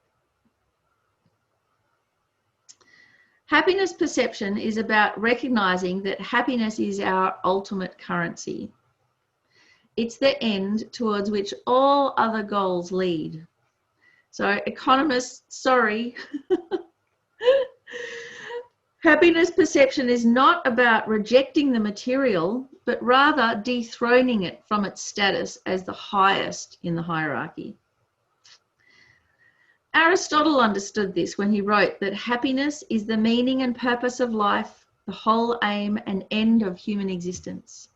Happiness perception is about recognizing that happiness is our ultimate currency. It's the end towards which all other goals lead. So economists, sorry. Happiness perception is not about rejecting the material, but rather dethroning it from its status as the highest in the hierarchy. Aristotle understood this when he wrote that happiness is the meaning and purpose of life, the whole aim and end of human existence.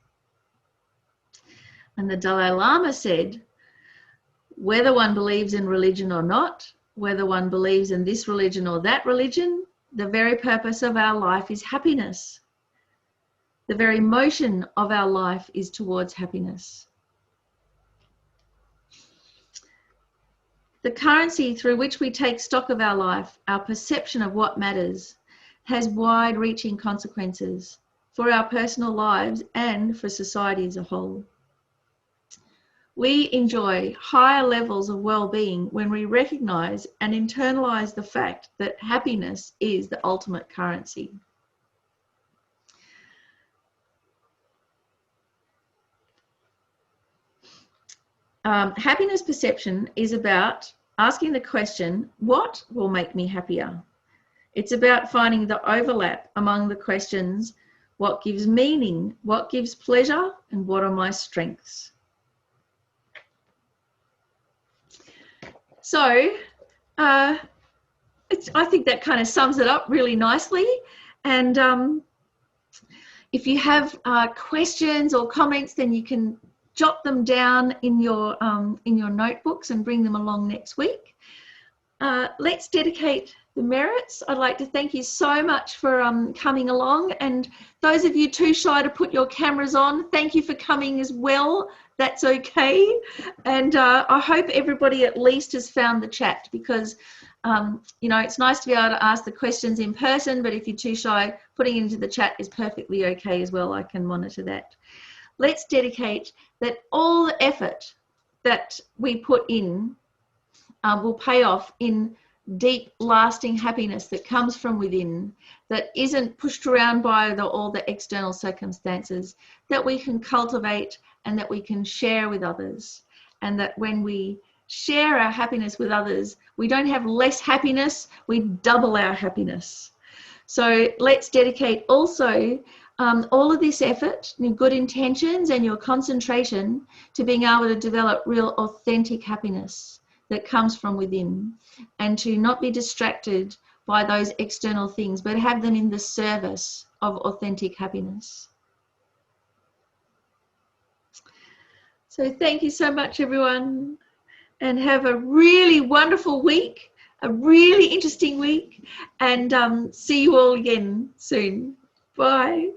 And the Dalai Lama said, whether one believes in religion or not, whether one believes in this religion or that religion, the very purpose of our life is happiness. The very motion of our life is towards happiness. The currency through which we take stock of our life, our perception of what matters, has wide-reaching consequences for our personal lives and for society as a whole. We enjoy higher levels of well-being when we recognize and internalize the fact that happiness is the ultimate currency. Happiness perception is about asking the question, what will make me happier? It's about finding the overlap among the questions, what gives meaning, what gives pleasure, and what are my strengths? So I think that kind of sums it up really nicely. And if you have questions or comments, then you can jot them down in your notebooks and bring them along next week. Let's dedicate the merits. I'd like to thank you so much for coming along, and those of you too shy to put your cameras on, thank you for coming as well. That's okay. And I hope everybody at least has found the chat, because you know, it's nice to be able to ask the questions in person, but if you're too shy, putting it into the chat is perfectly okay as well. I can monitor that. Let's dedicate that all the effort that we put in will pay off in deep, lasting happiness that comes from within, that isn't pushed around by all the external circumstances, that we can cultivate and that we can share with others. And that when we share our happiness with others, we don't have less happiness, we double our happiness. So let's dedicate also all of this effort, your good intentions and your concentration to being able to develop real authentic happiness that comes from within, and to not be distracted by those external things, but have them in the service of authentic happiness. So thank you so much, everyone, and have a really wonderful week, a really interesting week, and see you all again soon. Bye.